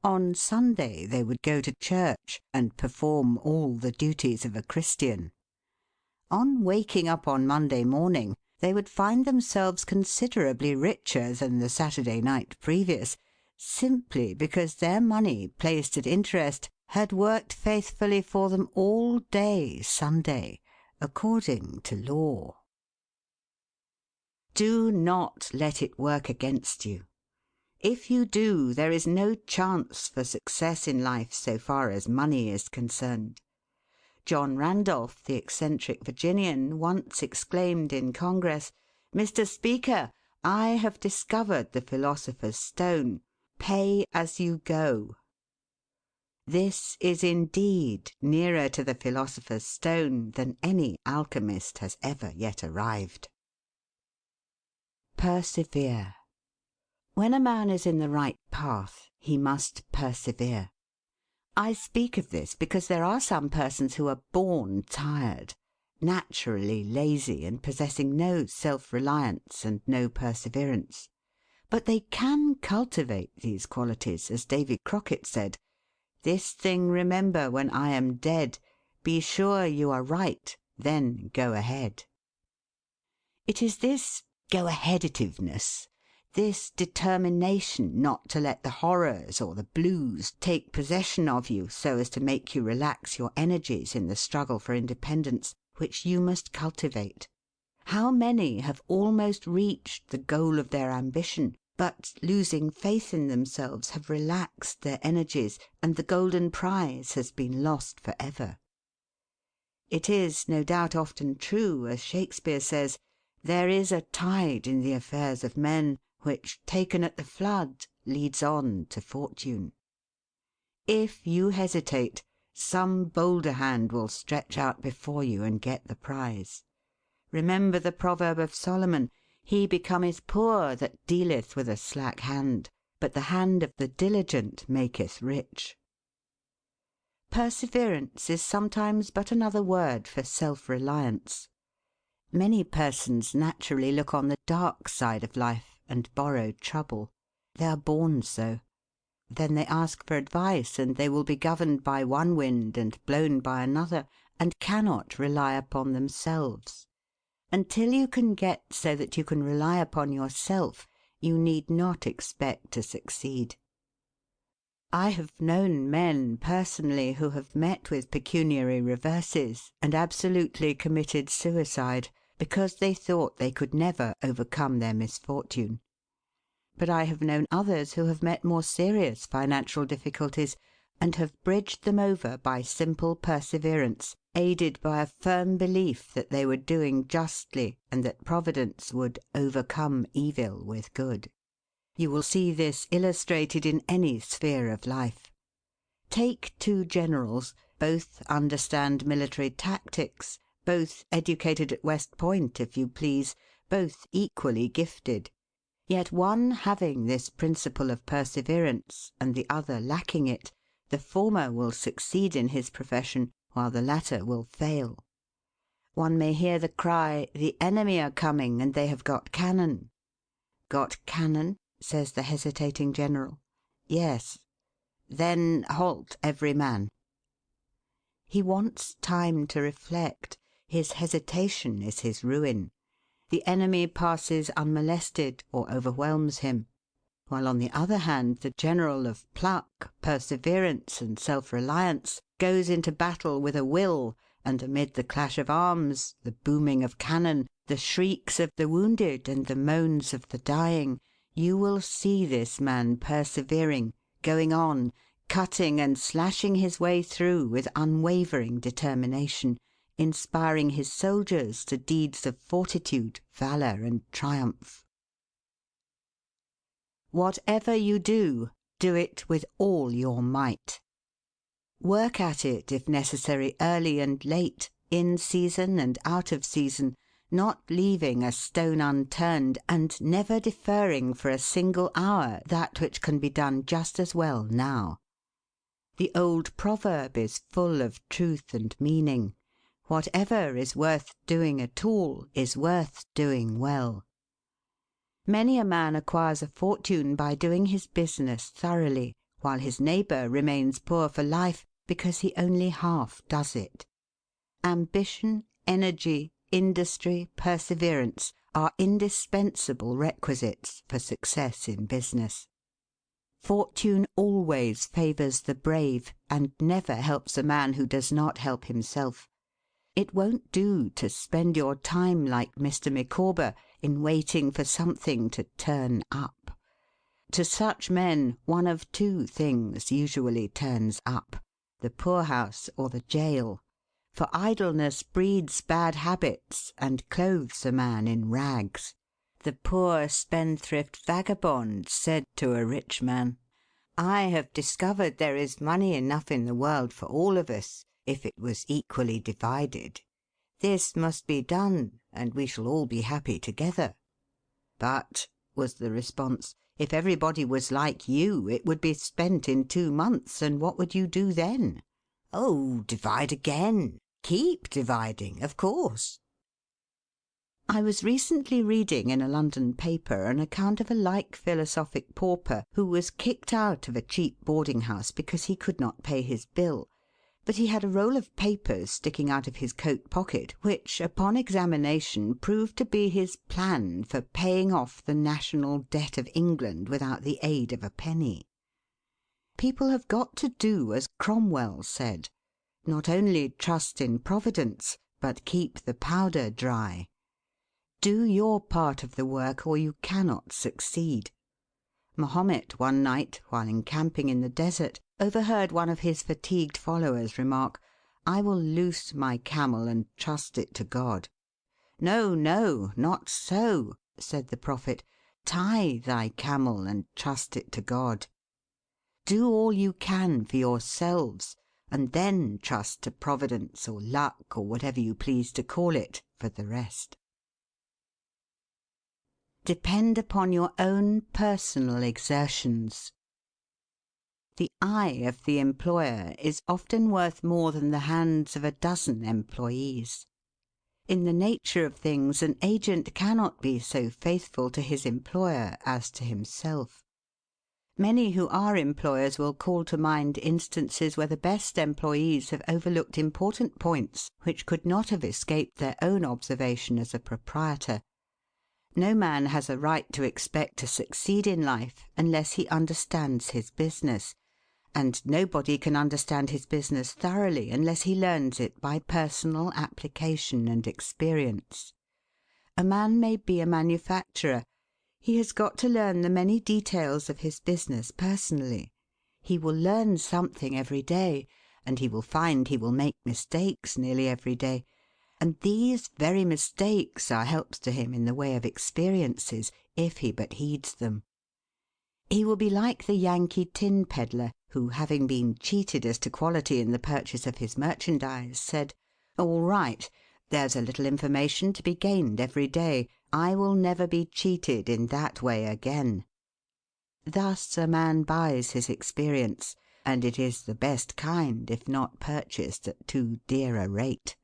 Speaker 1: On Sunday they would go to church and perform all the duties of a Christian. On waking up on Monday morning, they would find themselves considerably richer than the Saturday night previous, simply because their money placed at interest had worked faithfully for them all day Sunday, according to law. Do not let it work against you. If you do, there is no chance for success in life so far as money is concerned. John Randolph, the eccentric Virginian, once exclaimed in Congress, "Mr. Speaker, I have discovered the philosopher's stone. Pay as you go." This is indeed nearer to the philosopher's stone than any alchemist has ever yet arrived. Persevere. When a man is in the right path, he must persevere. I speak of this because there are some persons who are born tired, naturally lazy and possessing no self-reliance and no perseverance. But they can cultivate these qualities, as Davy Crockett said, "This thing remember when I am dead, be sure you are right, then go ahead." It is this go-aheaditiveness, this determination not to let the horrors or the blues take possession of you so as to make you relax your energies in the struggle for independence, which you must cultivate. How many have almost reached the goal of their ambition, but, losing faith in themselves, have relaxed their energies, and the golden prize has been lost for ever. It is, no doubt, often true, as Shakespeare says, "There is a tide in the affairs of men, which, taken at the flood, leads on to fortune." If you hesitate, some bolder hand will stretch out before you and get the prize. Remember the proverb of Solomon, "He becometh poor that dealeth with a slack hand, but the hand of the diligent maketh rich." Perseverance is sometimes but another word for self-reliance. Many persons naturally look on the dark side of life and borrow trouble. They are born so. Then they ask for advice, and they will be governed by one wind and blown by another, and cannot rely upon themselves. Until you can get so that you can rely upon yourself, you need not expect to succeed. I have known men personally who have met with pecuniary reverses and absolutely committed suicide because they thought they could never overcome their misfortune. But I have known others who have met more serious financial difficulties, and have bridged them over by simple perseverance, aided by a firm belief that they were doing justly and that Providence would overcome evil with good. You will see this illustrated in any sphere of life. Take two generals, both understand military tactics, both educated at West Point, if you please, both equally gifted. Yet one having this principle of perseverance, and the other lacking it, the former will succeed in his profession, while the latter will fail. One may hear the cry, "The enemy are coming, and they have got cannon." "Got cannon?" says the hesitating general. "Yes." "Then halt every man." He wants time to reflect. His hesitation is his ruin. The enemy passes unmolested or overwhelms him, while on the other hand the general of pluck, perseverance, and self-reliance goes into battle with a will, and amid the clash of arms, the booming of cannon, the shrieks of the wounded, and the moans of the dying, you will see this man persevering, going on, cutting and slashing his way through with unwavering determination, inspiring his soldiers to deeds of fortitude, valour, and triumph. Whatever you do, do it with all your might. Work at it, if necessary, early and late, in season and out of season, not leaving a stone unturned, and never deferring for a single hour that which can be done just as well now. The old proverb is full of truth and meaning. Whatever is worth doing at all is worth doing well. Many a man acquires a fortune by doing his business thoroughly, while his neighbour remains poor for life because he only half does it. Ambition, energy, industry, perseverance are indispensable requisites for success in business. Fortune always favours the brave, and never helps a man who does not help himself. It won't do to spend your time like Mr. Micawber in waiting for something to turn up. To such men one of two things usually turns up: the poorhouse or the jail. For idleness breeds bad habits and clothes a man in rags. The poor spendthrift vagabond said to a rich man, "I have discovered there is money enough in the world for all of us, if it was equally divided. This must be done, and we shall all be happy together." "But," was the response, "if everybody was like you, it would be spent in 2 months, and what would you do then?" "Oh, divide again. Keep dividing, of course." I was recently reading in a London paper an account of a like philosophic pauper who was kicked out of a cheap boarding house because he could not pay his bill, but he had a roll of papers sticking out of his coat pocket which, upon examination, proved to be his plan for paying off the national debt of England without the aid of a penny. People have got to do as Cromwell said: not only trust in Providence, but keep the powder dry. Do your part of the work, or you cannot succeed. Mahomet one night, while encamping in the desert, overheard one of his fatigued followers remark, "I will loose my camel and trust it to God." "No, no, not so," said the Prophet. "Tie thy camel and trust it to God." Do all you can for yourselves, and then trust to Providence or luck, or whatever you please to call it, for the rest. Depend upon your own personal exertions. The eye of the employer is often worth more than the hands of a dozen employees. In the nature of things, an agent cannot be so faithful to his employer as to himself. Many who are employers will call to mind instances where the best employees have overlooked important points which could not have escaped their own observation as a proprietor. No man has a right to expect to succeed in life unless he understands his business, and nobody can understand his business thoroughly unless he learns it by personal application and experience. A man may be a manufacturer. He has got to learn the many details of his business personally. He will learn something every day, and he will find he will make mistakes nearly every day, and these very mistakes are helps to him in the way of experiences, if he but heeds them. He will be like the Yankee tin pedlar, who, having been cheated as to quality in the purchase of his merchandise, said, "All right, there's a little information to be gained every day. I will never be cheated in that way again." Thus a man buys his experience, and it is the best kind if not purchased at too dear a rate.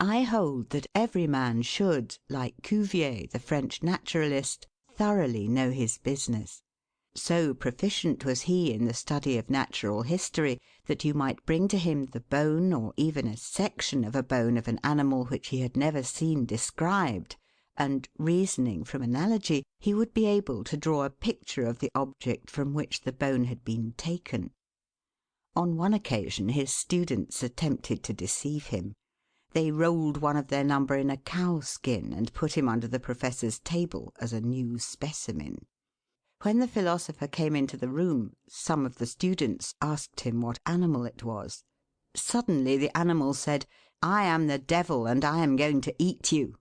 Speaker 1: I hold that every man should, like Cuvier, the French naturalist, thoroughly know his business. So proficient was he in the study of natural history that you might bring to him the bone or even a section of a bone of an animal which he had never seen described, and, reasoning from analogy, he would be able to draw a picture of the object from which the bone had been taken. On one occasion his students attempted to deceive him. They rolled one of their number in a cow skin and put him under the professor's table as a new specimen. When the philosopher came into the room, some of the students asked him what animal it was. Suddenly the animal said, "I am the devil, and I am going to eat you."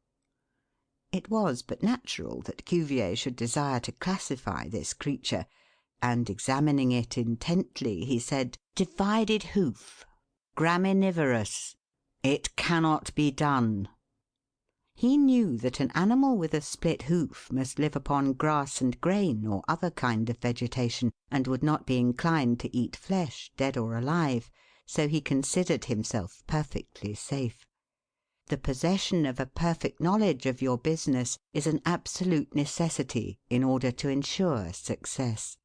Speaker 1: It was but natural that Cuvier should desire to classify this creature, and examining it intently, he said, "Divided hoof, graminivorous. It cannot be done." He knew that an animal with a split hoof must live upon grass and grain or other kind of vegetation, and would not be inclined to eat flesh, dead or alive, so he considered himself perfectly safe. The possession of a perfect knowledge of your business is an absolute necessity in order to ensure success.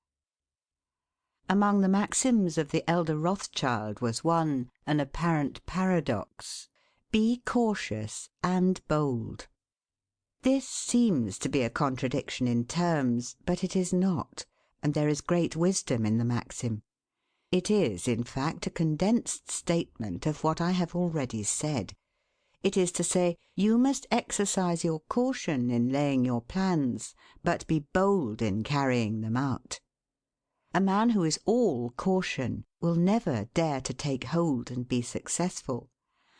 Speaker 1: Among the maxims of the elder Rothschild was one, an apparent paradox: "Be cautious and bold." This seems to be a contradiction in terms, but it is not, and there is great wisdom in the maxim. It is, in fact, a condensed statement of what I have already said. It is to say, you must exercise your caution in laying your plans, but be bold in carrying them out. A man who is all caution will never dare to take hold and be successful,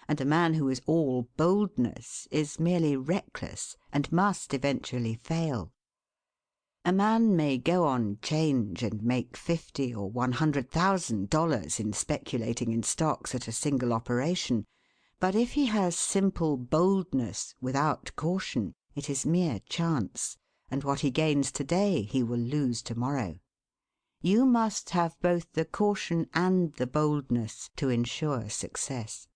Speaker 1: and a man who is all boldness is merely reckless and must eventually fail. A man may go on 'change and make $50,000 or $100,000 in speculating in stocks at a single operation, but if he has simple boldness without caution, it is mere chance, and what he gains to-day he will lose to-morrow. You must have both the caution and the boldness to ensure success.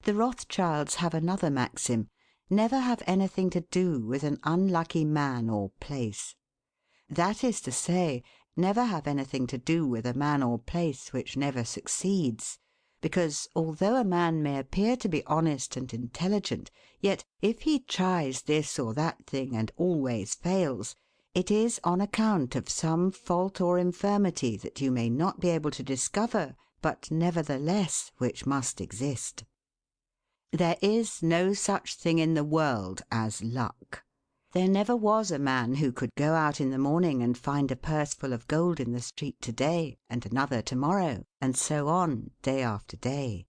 Speaker 1: The Rothschilds have another maxim: never have anything to do with an unlucky man or place. That is to say, never have anything to do with a man or place which never succeeds, because, although a man may appear to be honest and intelligent, yet if he tries this or that thing and always fails, it is on account of some fault or infirmity that you may not be able to discover, but nevertheless which must exist. There is no such thing in the world as luck. There never was a man who could go out in the morning and find a purse full of gold in the street to-day, and another to-morrow, and so on, day after day.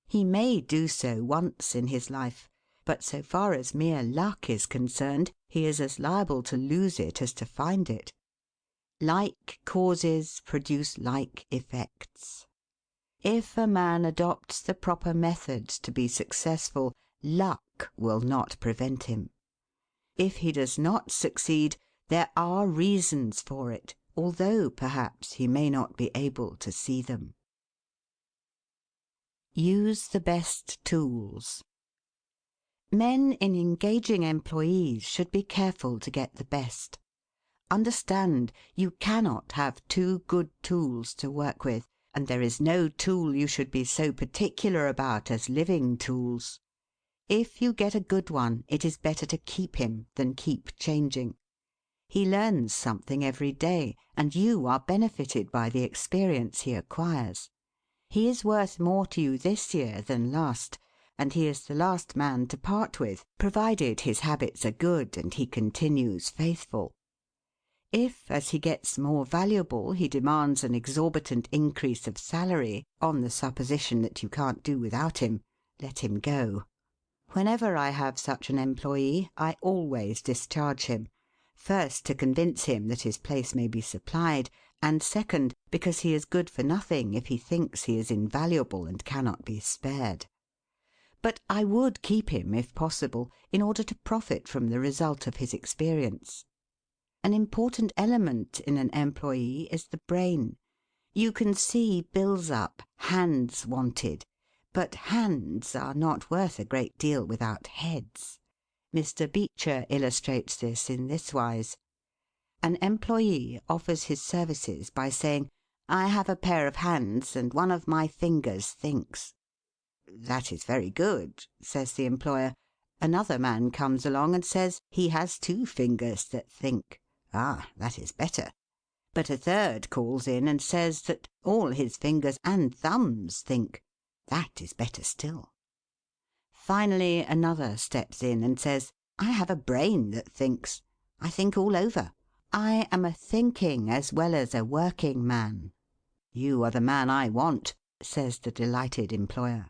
Speaker 1: He may do so once in his life, but so far as mere luck is concerned, he is as liable to lose it as to find it. Like causes produce like effects. If a man adopts the proper methods to be successful, luck will not prevent him. If he does not succeed, there are reasons for it, although perhaps he may not be able to see them. Use the best tools. Men in engaging employees should be careful to get the best. Understand, you cannot have two good tools to work with, and there is no tool you should be so particular about as living tools. If you get a good one, it is better to keep him than keep changing. He learns something every day, and you are benefited by the experience he acquires. He is worth more to you this year than last, and he is the last man to part with, provided his habits are good and he continues faithful. If, as he gets more valuable, he demands an exorbitant increase of salary, on the supposition that you can't do without him, let him go. Whenever I have such an employee, I always discharge him. First, to convince him that his place may be supplied, and second, because he is good for nothing if he thinks he is invaluable and cannot be spared. But I would keep him, if possible, in order to profit from the result of his experience. An important element in an employee is the brain. You can see bills up, hands wanted, but hands are not worth a great deal without heads. Mr. Beecher illustrates this in this wise. An employee offers his services by saying, "I have a pair of hands and one of my fingers thinks." "That is very good," says the employer. Another man comes along and says he has two fingers that think. "Ah, that is better." But a third calls in and says that all his fingers and thumbs think. That is better still. Finally another steps in and says, "I have a brain that thinks. I think all over. I am a thinking as well as a working man." "You are the man I want," says the delighted employer.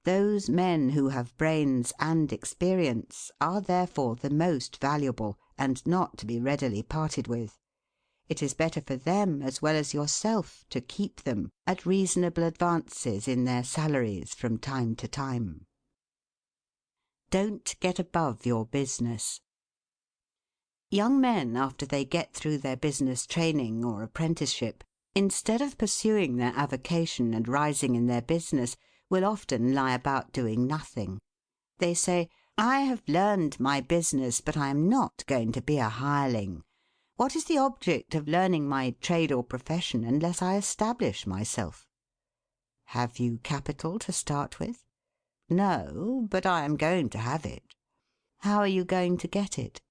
Speaker 1: Those men who have brains and experience are therefore the most valuable, and not to be readily parted with. It is better for them as well as yourself to keep them at reasonable advances in their salaries from time to time. Don't get above your business. Young men, after they get through their business training or apprenticeship, instead of pursuing their avocation and rising in their business, will often lie about doing nothing. They say, "I have learned my business, but I am not going to be a hireling. What is the object of learning my trade or profession unless I establish myself?" Have you capital to start with? No, but I am going to have it. How are you going to get it?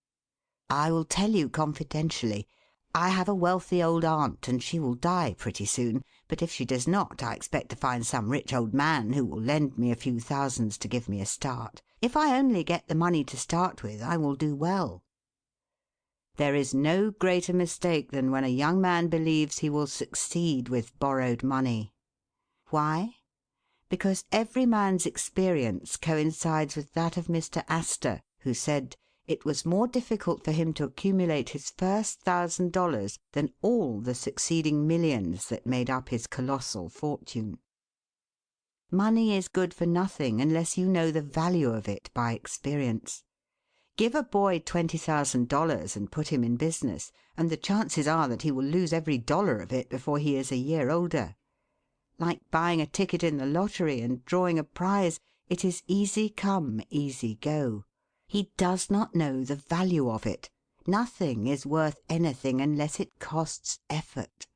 Speaker 1: I will tell you confidentially. I have a wealthy old aunt, and she will die pretty soon, but if she does not, I expect to find some rich old man who will lend me a few thousands to give me a start. If I only get the money to start with, I will do well. There is no greater mistake than when a young man believes he will succeed with borrowed money. Why? Because every man's experience coincides with that of Mr. Astor, who said it was more difficult for him to accumulate his first $1,000 than all the succeeding millions that made up his colossal fortune. Money is good for nothing unless you know the value of it by experience. Give a boy $20,000 and put him in business, and the chances are that he will lose every dollar of it before he is a year older. Like buying a ticket in the lottery and drawing a prize, it is easy come, easy go. He does not know the value of it. Nothing is worth anything unless it costs effort.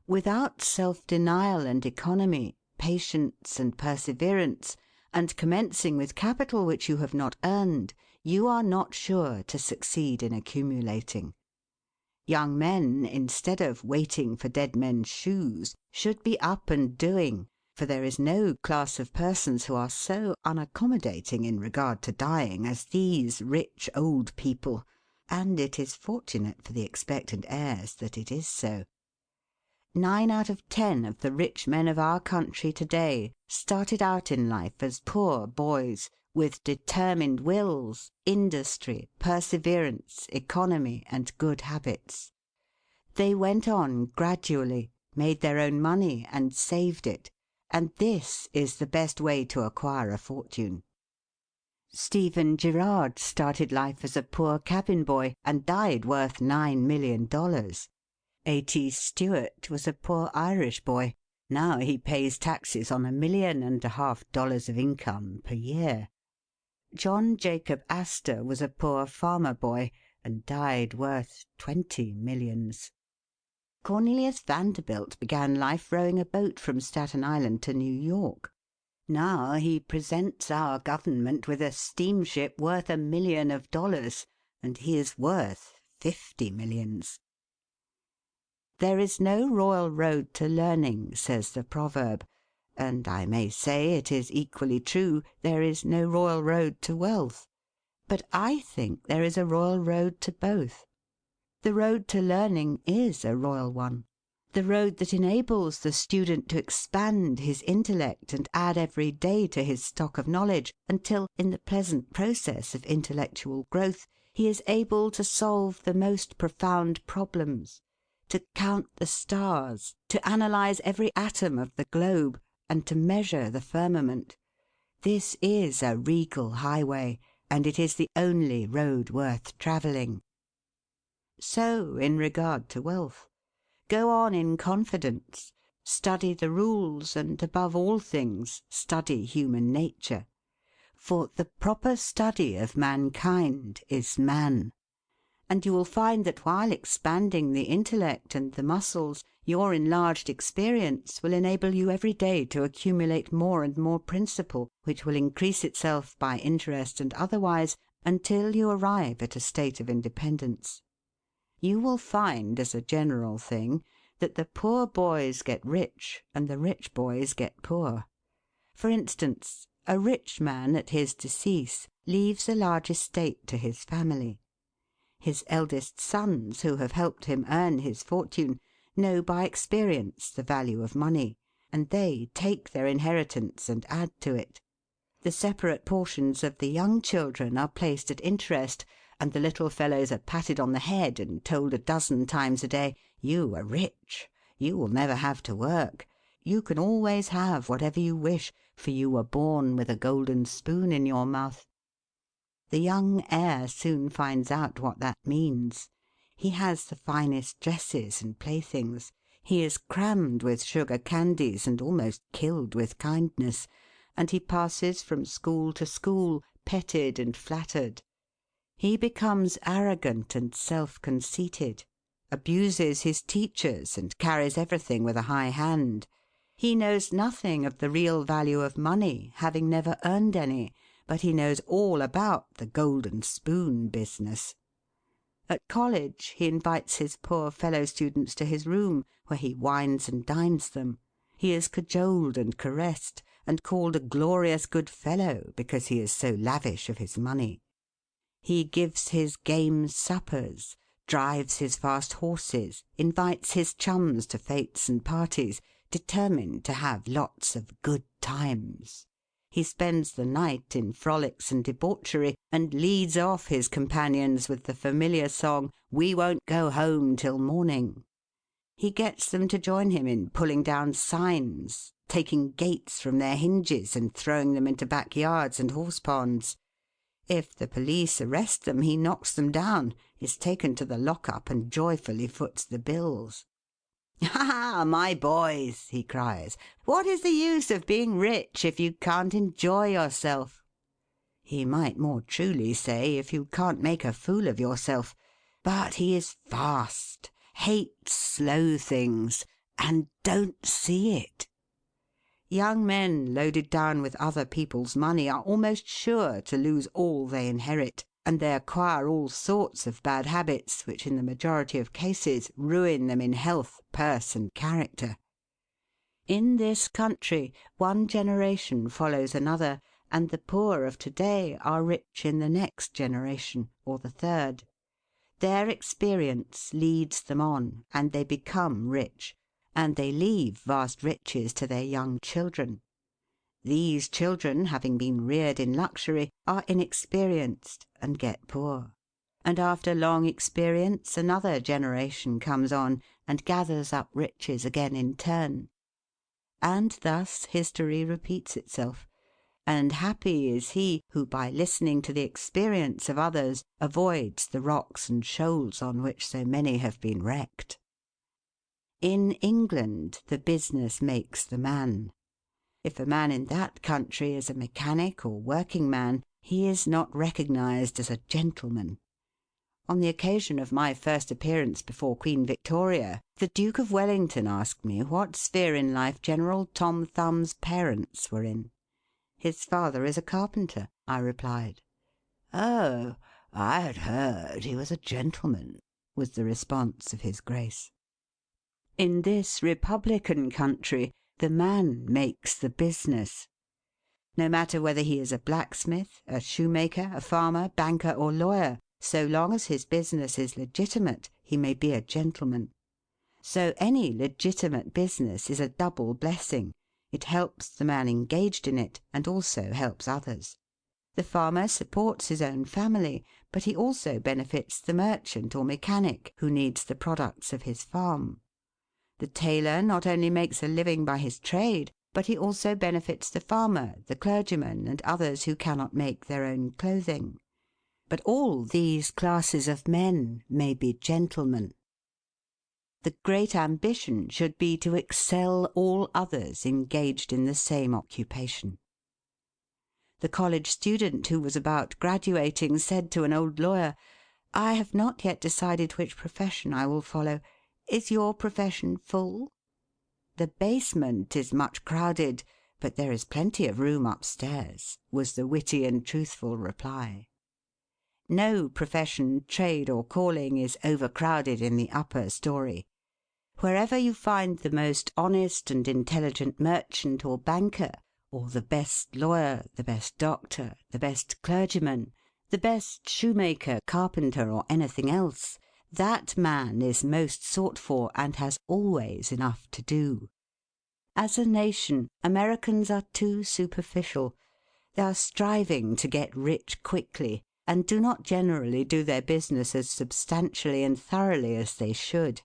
Speaker 1: Without self-denial and economy, patience and perseverance, and commencing with capital which you have not earned, you are not sure to succeed in accumulating. Young men, instead of waiting for dead men's shoes, should be up and doing, for there is no class of persons who are so unaccommodating in regard to dying as these rich old people, and it is fortunate for the expectant heirs that it is so. 9 out of 10 of the rich men of our country to-day started out in life as poor boys, with determined wills, industry, perseverance, economy, and good habits. They went on gradually, made their own money, and saved it, and this is the best way to acquire a fortune. Stephen Girard started life as a poor cabin boy and died worth $9 million. A.T. Stewart was a poor Irish boy. Now he pays taxes on $1.5 million of income per year. John Jacob Astor was a poor farmer boy and died worth 20 millions. Cornelius Vanderbilt began life rowing a boat from Staten Island to New York. Now he presents our government with a steamship worth $1 million, and he is worth 50 millions. There is no royal road to learning, says the proverb, and I may say it is equally true, there is no royal road to wealth. But I think there is a royal road to both. The road to learning is a royal one. The road that enables the student to expand his intellect and add every day to his stock of knowledge, until, in the pleasant process of intellectual growth, he is able to solve the most profound problems, to count the stars, to analyse every atom of the globe, and to measure the firmament. This is a regal highway, and it is the only road worth travelling. So in regard to wealth. Go on in confidence, study the rules, and, above all things, study human nature. For the proper study of mankind is man. And you will find that while expanding the intellect and the muscles, your enlarged experience will enable you every day to accumulate more and more principle, which will increase itself by interest and otherwise, until you arrive at a state of independence. You will find, as a general thing, that the poor boys get rich and the rich boys get poor. For instance, a rich man at his decease leaves a large estate to his family. His eldest sons, who have helped him earn his fortune, know by experience the value of money, and they take their inheritance and add to it. The separate portions of the young children are placed at interest, and the little fellows are patted on the head and told a dozen times a day, "You are rich. You will never have to work. You can always have whatever you wish, for you were born with a golden spoon in your mouth." The young heir soon finds out what that means. He has the finest dresses and playthings. He is crammed with sugar candies and almost killed with kindness, and he passes from school to school, petted and flattered. He becomes arrogant and self-conceited, abuses his teachers, and carries everything with a high hand. He knows nothing of the real value of money, having never earned any, but he knows all about the golden spoon business. At college he invites his poor fellow-students to his room, where he wines and dines them. He is cajoled and caressed, and called a glorious good fellow because he is so lavish of his money. He gives his game suppers, drives his fast horses, invites his chums to fêtes and parties, determined to have lots of good times. He spends the night in frolics and debauchery, and leads off his companions with the familiar song, "We won't go home till morning." He gets them to join him in pulling down signs, taking gates from their hinges and throwing them into backyards and horse-ponds. If the police arrest them, he knocks them down, is taken to the lock-up, and joyfully foots the bills. "Ha, my boys," he cries, "what is the use of being rich if you can't enjoy yourself?" He might more truly say, if you can't make a fool of yourself. But he is fast, hates slow things, and don't see it. Young men loaded down with other people's money are almost sure to lose all they inherit, and they acquire all sorts of bad habits which in the majority of cases ruin them in health, purse, and character. In this country one generation follows another, and the poor of to-day are rich in the next generation, or the third. Their experience leads them on, and they become rich, and they leave vast riches to their young children. These children, having been reared in luxury, are inexperienced and get poor. And after long experience another generation comes on and gathers up riches again in turn. And thus history repeats itself. And happy is he who, by listening to the experience of others, avoids the rocks and shoals on which so many have been wrecked. In England the business makes the man. If a man in that country is a mechanic or working man, he is not recognised as a gentleman. On the occasion of my first appearance before Queen Victoria, the Duke of Wellington asked me what sphere in life General Tom Thumb's parents were in. "His father is a carpenter," I replied. "Oh, I had heard he was a gentleman," was the response of his Grace. In this republican country the man makes the business. No matter whether he is a blacksmith, a shoemaker, a farmer, banker, or lawyer, so long as his business is legitimate, he may be a gentleman. So any legitimate business is a double blessing. It helps the man engaged in it, and also helps others. The farmer supports his own family, but he also benefits the merchant or mechanic who needs the products of his farm. The tailor not only makes a living by his trade, but he also benefits the farmer, the clergyman, and others who cannot make their own clothing. But all these classes of men may be gentlemen. The great ambition should be to excel all others engaged in the same occupation. The college student who was about graduating said to an old lawyer, "I have not yet decided which profession I will follow. Is your profession full?" "The basement is much crowded, but there is plenty of room upstairs," was the witty and truthful reply. No profession, trade, or calling is overcrowded in the upper story. Wherever you find the most honest and intelligent merchant or banker, or the best lawyer, the best doctor, the best clergyman, the best shoemaker, carpenter, or anything else, that man is most sought for and has always enough to do. As a nation, Americans are too superficial. They are striving to get rich quickly, and do not generally do their business as substantially and thoroughly as they should.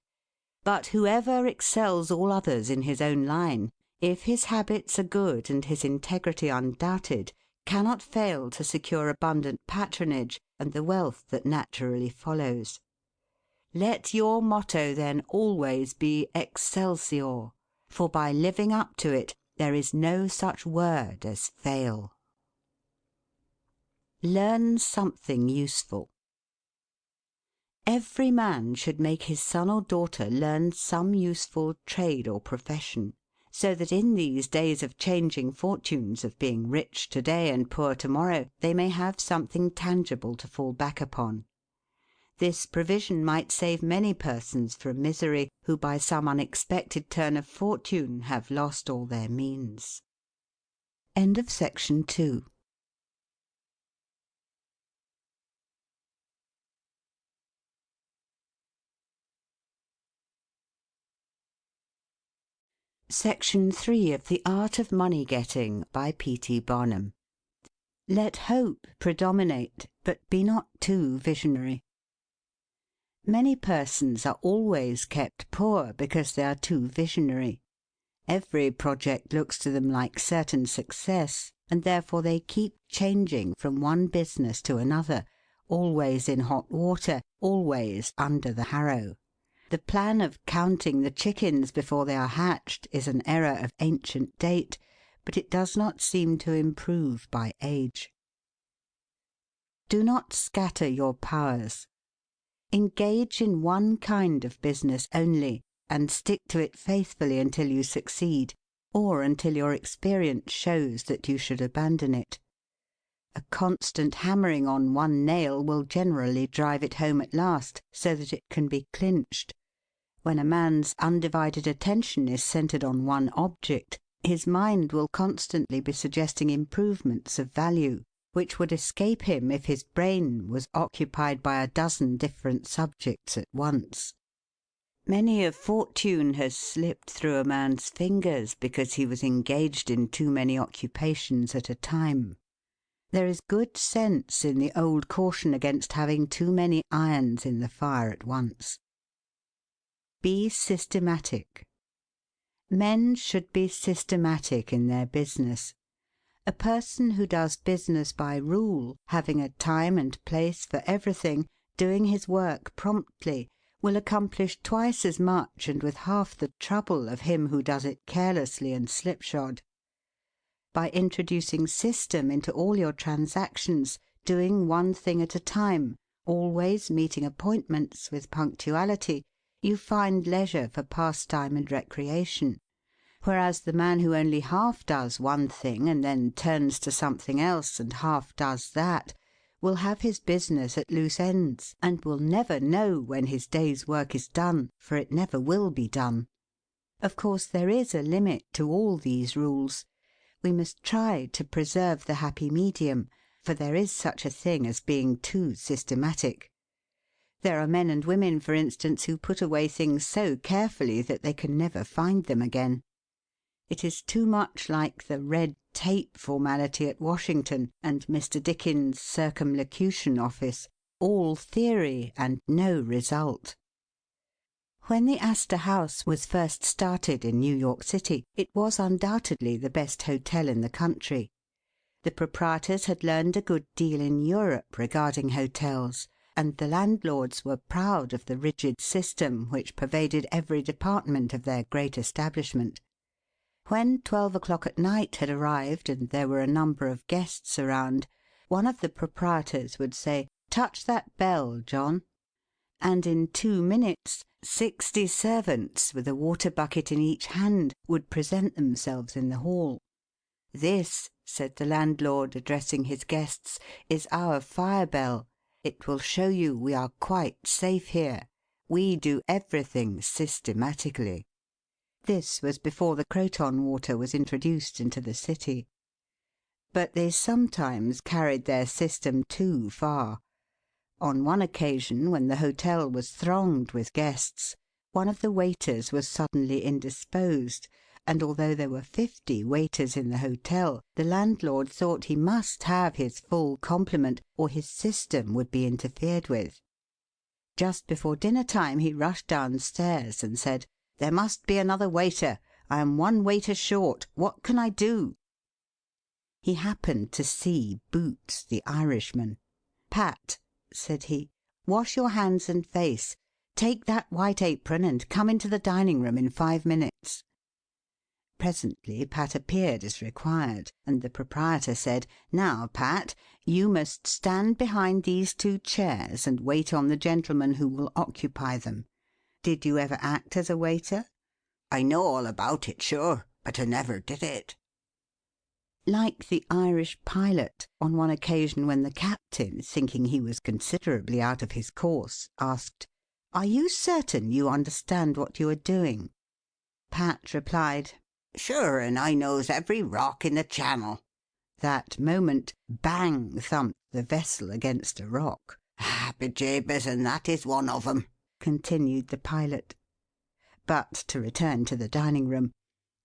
Speaker 1: But whoever excels all others in his own line, if his habits are good and his integrity undoubted, cannot fail to secure abundant patronage and the wealth that naturally follows. Let your motto then always be Excelsior, for by living up to it there is no such word as fail. Learn something useful. Every man should make his son or daughter learn some useful trade or profession, so that in these days of changing fortunes, of being rich to-day and poor to-morrow, they may have something tangible to fall back upon. This provision might save many persons from misery who by some unexpected turn of fortune have lost all their means. End of section 2. Section 3 of The Art of Money Getting by P.T. Barnum. Let hope predominate, but be not too visionary. Many persons are always kept poor because they are too visionary. Every project looks to them like certain success, and therefore they keep changing from one business to another, always in hot water, always under the harrow. The plan of counting the chickens before they are hatched is an error of ancient date, but it does not seem to improve by age. Do not scatter your powers. Engage in one kind of business only, and stick to it faithfully until you succeed, or until your experience shows that you should abandon it. A constant hammering on one nail will generally drive it home at last, so that it can be clinched. When a man's undivided attention is centred on one object, his mind will constantly be suggesting improvements of value, which would escape him if his brain was occupied by a dozen different subjects at once. Many a fortune has slipped through a man's fingers because he was engaged in too many occupations at a time. There is good sense in the old caution against having too many irons in the fire at once. Be systematic. Men should be systematic in their business. A person who does business by rule, having a time and place for everything, doing his work promptly, will accomplish twice as much and with half the trouble of him who does it carelessly and slipshod. By introducing system into all your transactions, doing one thing at a time, always meeting appointments with punctuality, you find leisure for pastime and recreation, whereas the man who only half does one thing and then turns to something else and half does that, will have his business at loose ends, and will never know when his day's work is done, for it never will be done. Of course there is a limit to all these rules. We must try to preserve the happy medium, for there is such a thing as being too systematic. There are men and women, for instance, who put away things so carefully that they can never find them again. It is too much like the red tape formality at Washington and Mr. Dickens' Circumlocution Office, all theory and no result. When the Astor House was first started in New York City, it was undoubtedly the best hotel in the country. The proprietors had learned a good deal in Europe regarding hotels, and the landlords were proud of the rigid system which pervaded every department of their great establishment. When 12 o'clock at night had arrived and there were a number of guests around, one of the proprietors would say, "Touch that bell, John," and in 2 minutes 60 servants, with a water bucket in each hand, would present themselves in the hall. "This," said the landlord, addressing his guests, "is our fire bell. It will show you we are quite safe here. We do everything systematically." This was before the Croton water was introduced into the city. But they sometimes carried their system too far. On one occasion, when the hotel was thronged with guests, one of the waiters was suddenly indisposed, and although there were 50 waiters in the hotel, the landlord thought he must have his full complement or his system would be interfered with. Just before dinner time he rushed downstairs and said, "There must be another waiter. I am 1 waiter short. What can I do?" He happened to see Boots, the Irishman. "Pat," said he, "wash your hands and face. Take that white apron and come into the dining room in 5 minutes." Presently Pat appeared as required, and the proprietor said, "Now, Pat, you must stand behind these 2 chairs and wait on the gentleman who will occupy them. Did you ever act as a waiter?" "I know all about it, sure, but I never did it." Like the Irish pilot, on one occasion when the captain, thinking he was considerably out of his course, asked, "Are you certain you understand what you are doing?" Pat replied, "Sure, and I knows every rock in the channel." That moment, bang thumped the vessel against a rock. "Ah, bejabers, and that is one of 'em," continued the pilot. But to return to the dining room.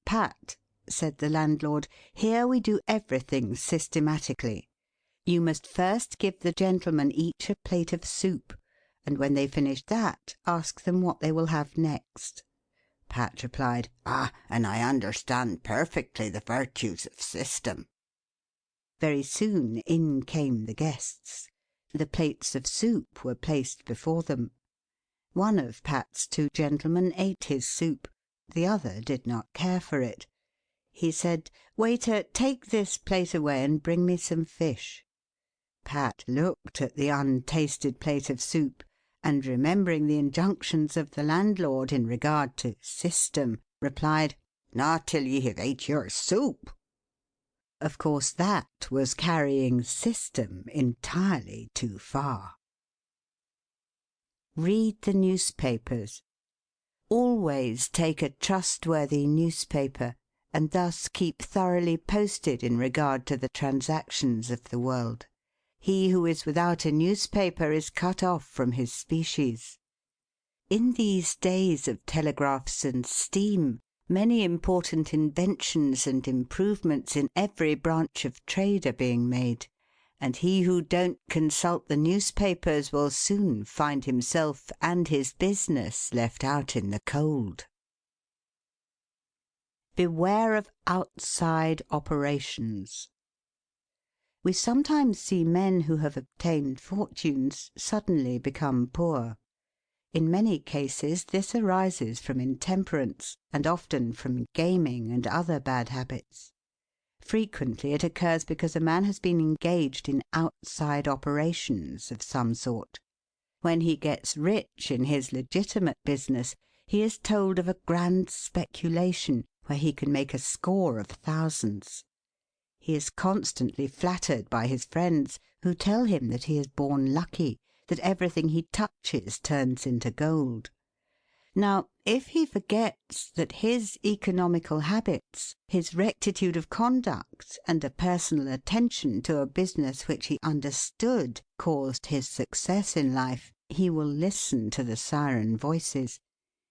Speaker 1: "Pat," said the landlord, "here we do everything systematically. You must first give the gentlemen each a plate of soup, and when they finish that, ask them what they will have next." Pat replied, "Ah, and I understand perfectly the virtues of system." Very soon in came the guests. The plates of soup were placed before them. One of Pat's 2 gentlemen ate his soup. The other did not care for it. He said, "Waiter, take this plate away and bring me some fish." Pat looked at the untasted plate of soup, and remembering the injunctions of the landlord in regard to system, replied, "Not till ye have ate your soup." Of course that was carrying system entirely too far. Read the newspapers. Always take a trustworthy newspaper, and thus keep thoroughly posted in regard to the transactions of the world. He who is without a newspaper is cut off from his species. In these days of telegraphs and steam, many important inventions and improvements in every branch of trade are being made, and he who don't consult the newspapers will soon find himself and his business left out in the cold. Beware of outside operations. We sometimes see men who have obtained fortunes suddenly become poor. In many cases this arises from intemperance, and often from gaming and other bad habits. Frequently it occurs because a man has been engaged in outside operations of some sort. When he gets rich in his legitimate business, he is told of a grand speculation where he can make a score of thousands. He is constantly flattered by his friends, who tell him that he is born lucky, that everything he touches turns into gold. Now, if he forgets that his economical habits, his rectitude of conduct, and a personal attention to a business which he understood caused his success in life, He will listen to the siren voices.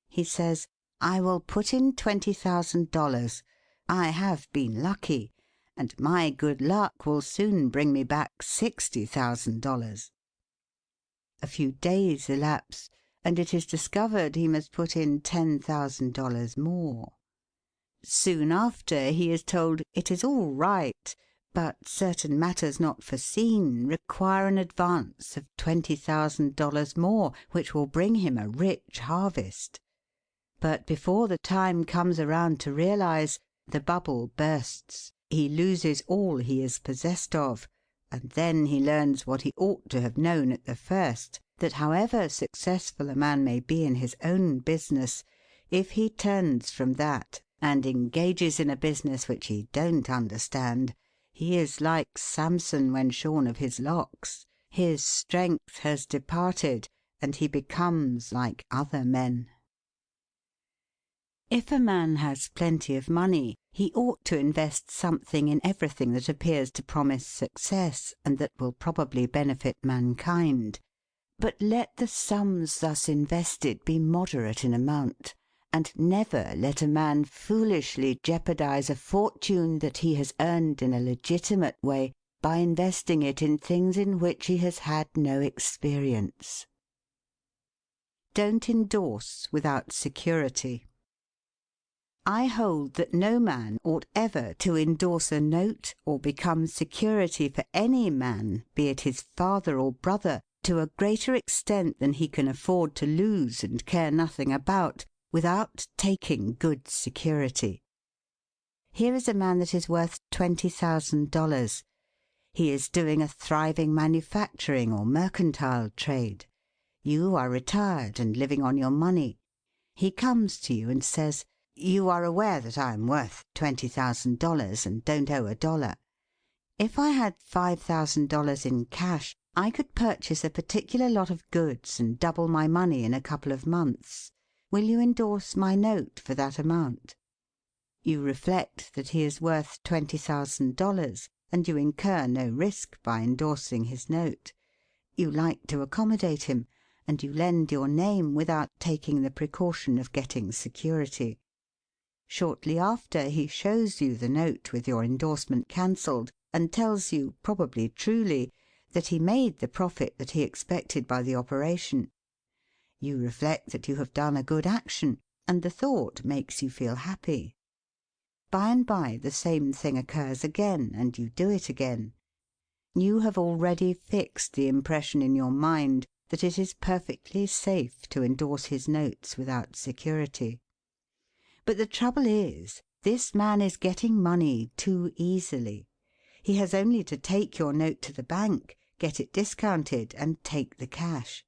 Speaker 1: He says, "I will put in $20,000. I have been lucky, and my good luck will soon bring me back $60,000." A few days elapse, and it is discovered he must put in $10,000 more. Soon after he is told it is all right, but certain matters not foreseen require an advance of $20,000 more, which will bring him a rich harvest. But before the time comes around to realize, the bubble bursts, he loses all he is possessed of, and then he learns what he ought to have known at the first, that however successful a man may be in his own business, if he turns from that and engages in a business which he don't understand, he is like Samson when shorn of his locks. His strength has departed, and he becomes like other men. If a man has plenty of money, he ought to invest something in everything that appears to promise success and that will probably benefit mankind. But let the sums thus invested be moderate in amount, and never let a man foolishly jeopardize a fortune that he has earned in a legitimate way by investing it in things in which he has had no experience. Don't endorse without security. I hold that no man ought ever to endorse a note or become security for any man, be it his father or brother, to a greater extent than he can afford to lose and care nothing about, without taking good security. Here is a man that is worth $20,000. He is doing a thriving manufacturing or mercantile trade. You are retired and living on your money. He comes to you and says, "You are aware that I am worth $20,000 and don't owe a dollar. If I had $5,000 in cash, I could purchase a particular lot of goods and double my money in a couple of months. Will you endorse my note for that amount?" You reflect that he is worth $20,000, and you incur no risk by endorsing his note. You like to accommodate him, and you lend your name without taking the precaution of getting security. Shortly after, he shows you the note with your endorsement cancelled, and tells you, probably truly, that he made the profit that he expected by the operation. You reflect that you have done a good action, and the thought makes you feel happy. By and by the same thing occurs again, and you do it again. You have already fixed the impression in your mind that it is perfectly safe to endorse his notes without security. But the trouble is, this man is getting money too easily. He has only to take your note to the bank, get it discounted, and take the cash.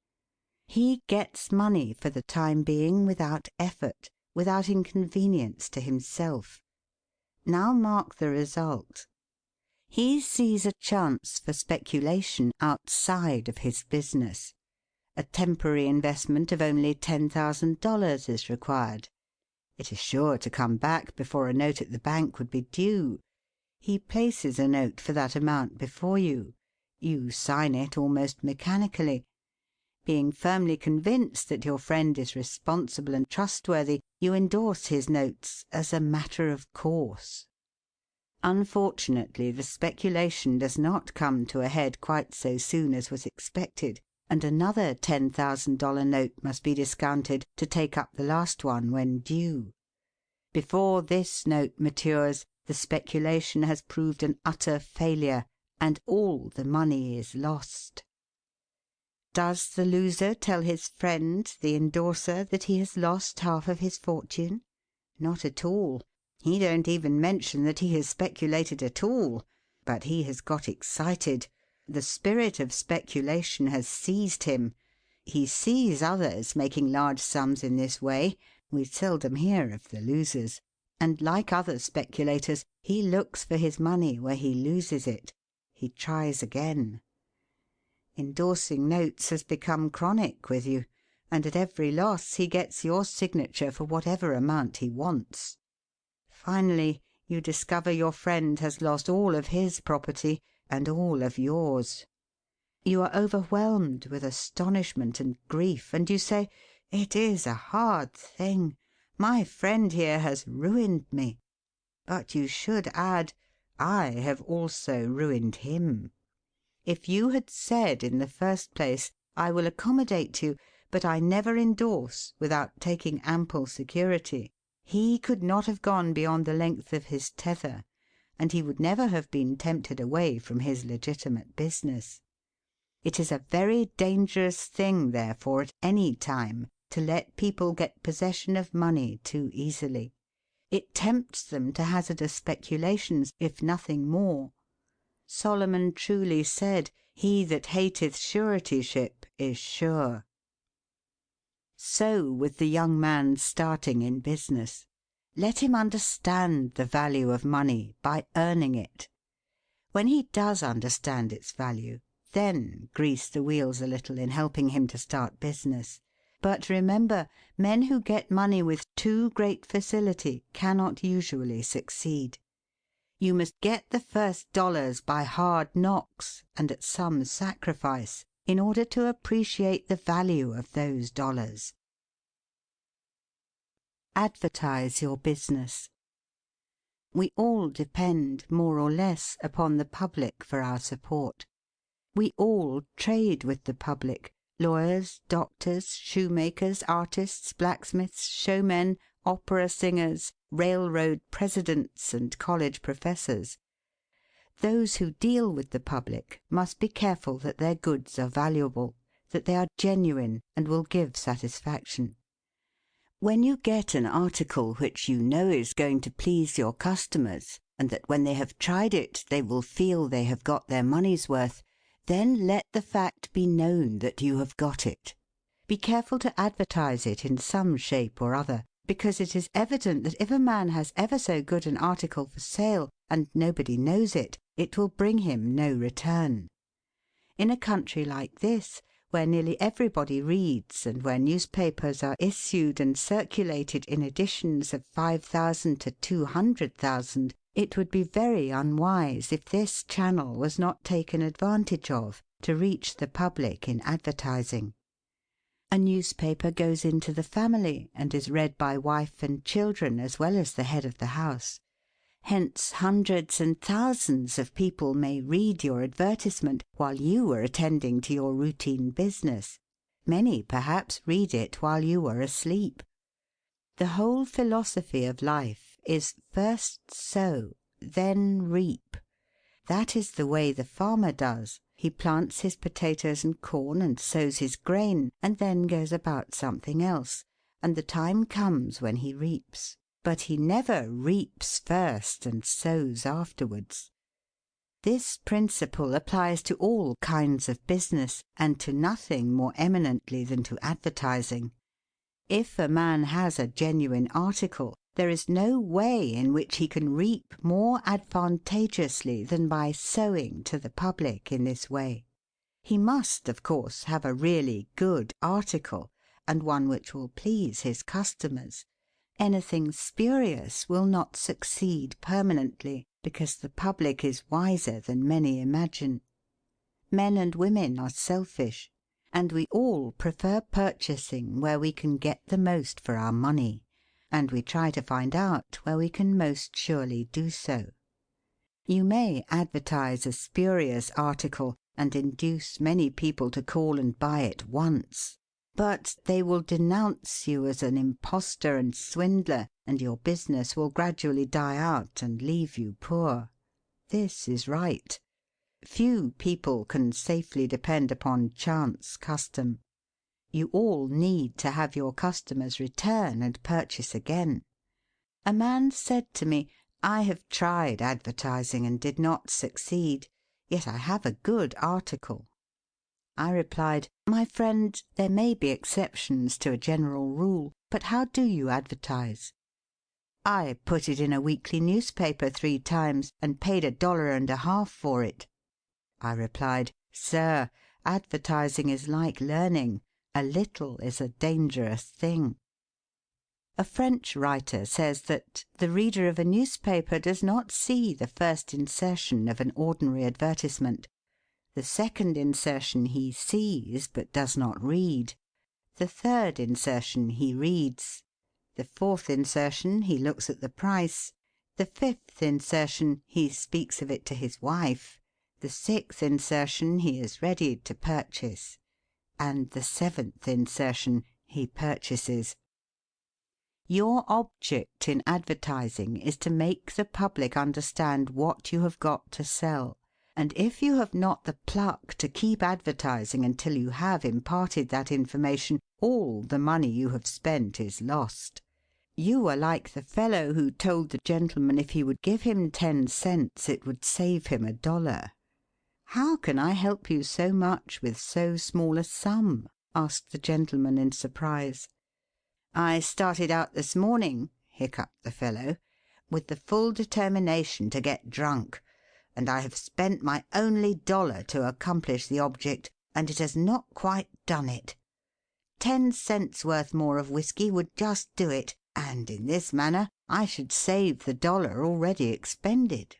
Speaker 1: He gets money for the time being without effort, without inconvenience to himself. Now mark the result. He sees a chance for speculation outside of his business. A temporary investment of only $10,000 is required. It is sure to come back before a note at the bank would be due. He places a note for that amount before you. You sign it almost mechanically. Being firmly convinced that your friend is responsible and trustworthy, you endorse his notes as a matter of course. Unfortunately, the speculation does not come to a head quite so soon as was expected, and another $10,000 note must be discounted to take up the last one when due. Before this note matures, the speculation has proved an utter failure, and all the money is lost. Does the loser tell his friend, the endorser, that he has lost half of his fortune? Not at all. He don't even mention that he has speculated at all. But he has got excited. The spirit of speculation has seized him. He sees others making large sums in this way. We seldom hear of the losers. And like other speculators, he looks for his money where he loses it. He tries again. Endorsing notes has become chronic with you, and at every loss he gets your signature for whatever amount he wants. Finally, you discover your friend has lost all of his property and all of yours. You are overwhelmed with astonishment and grief, and you say, "It is a hard thing. My friend here has ruined me." But you should add, "I have also ruined him." If you had said in the first place, "I will accommodate you, but I never endorse without taking ample security," he could not have gone beyond the length of his tether, and he would never have been tempted away from his legitimate business. It is a very dangerous thing, therefore, at any time, to let people get possession of money too easily. It tempts them to hazardous speculations, if nothing more. Solomon truly said, "He that hateth suretyship is sure." So with the young man starting in business. Let him understand the value of money by earning it. When he does understand its value, then grease the wheels a little in helping him to start business. But remember, men who get money with too great facility cannot usually succeed. You must get the first dollars by hard knocks and at some sacrifice in order to appreciate the value of those dollars. Advertise your business. We all depend, more or less, upon the public for our support. We all trade with the public: lawyers, doctors, shoemakers, artists, blacksmiths, showmen, opera singers, railroad presidents, and college professors. Those who deal with the public must be careful that their goods are valuable, that they are genuine and will give satisfaction. When you get an article which you know is going to please your customers, and that when they have tried it they will feel they have got their money's worth, then let the fact be known that you have got it. Be careful to advertise it in some shape or other, because it is evident that if a man has ever so good an article for sale and nobody knows it, it will bring him no return. In a country like this, where nearly everybody reads and where newspapers are issued and circulated in editions of 5,000 to 200,000, it would be very unwise if this channel was not taken advantage of to reach the public in advertising. A newspaper goes into the family and is read by wife and children as well as the head of the house. Hence hundreds and thousands of people may read your advertisement while you are attending to your routine business. Many, perhaps, read it while you are asleep. The whole philosophy of life is first sow, then reap. That is the way the farmer does. He plants his potatoes and corn and sows his grain, and then goes about something else, and the time comes when he reaps. But he never reaps first and sows afterwards. This principle applies to all kinds of business, and to nothing more eminently than to advertising. If a man has a genuine article, there is no way in which he can reap more advantageously than by sowing to the public in this way. He must, of course, have a really good article, and one which will please his customers. Anything spurious will not succeed permanently, because the public is wiser than many imagine. Men and women are selfish, and we all prefer purchasing where we can get the most for our money, and we try to find out where we can most surely do so. You may advertise a spurious article and induce many people to call and buy it once, but they will denounce you as an impostor and swindler, and your business will gradually die out and leave you poor. This is right. Few people can safely depend upon chance custom. You all need to have your customers return and purchase again. A man said to me, "I have tried advertising and did not succeed, yet I have a good article." I replied, "My friend, there may be exceptions to a general rule, but how do you advertise?" "I put it in a weekly newspaper 3 times and paid $1.50 for it." I replied, "Sir, advertising is like learning. A little is a dangerous thing." A French writer says that "the reader of a newspaper does not see the first insertion of an ordinary advertisement. The second insertion he sees but does not read. The third insertion he reads. The fourth insertion he looks at the price. The fifth insertion he speaks of it to his wife. The sixth insertion he is ready to purchase. And the seventh insertion he purchases. Your object in advertising is to make the public understand what you have got to sell, and if you have not the pluck to keep advertising until you have imparted that information, all the money you have spent is lost. You are like the fellow who told the gentleman if he would give him 10 cents it would save him $1. "How can I help you so much with so small a sum?" asked the gentleman in surprise. "I started out this morning," hiccuped the fellow, "with the full determination to get drunk, and I have spent my only $1 to accomplish the object, and it has not quite done it. 10 cents worth more of whiskey would just do it, and in this manner I should save the $1 already expended."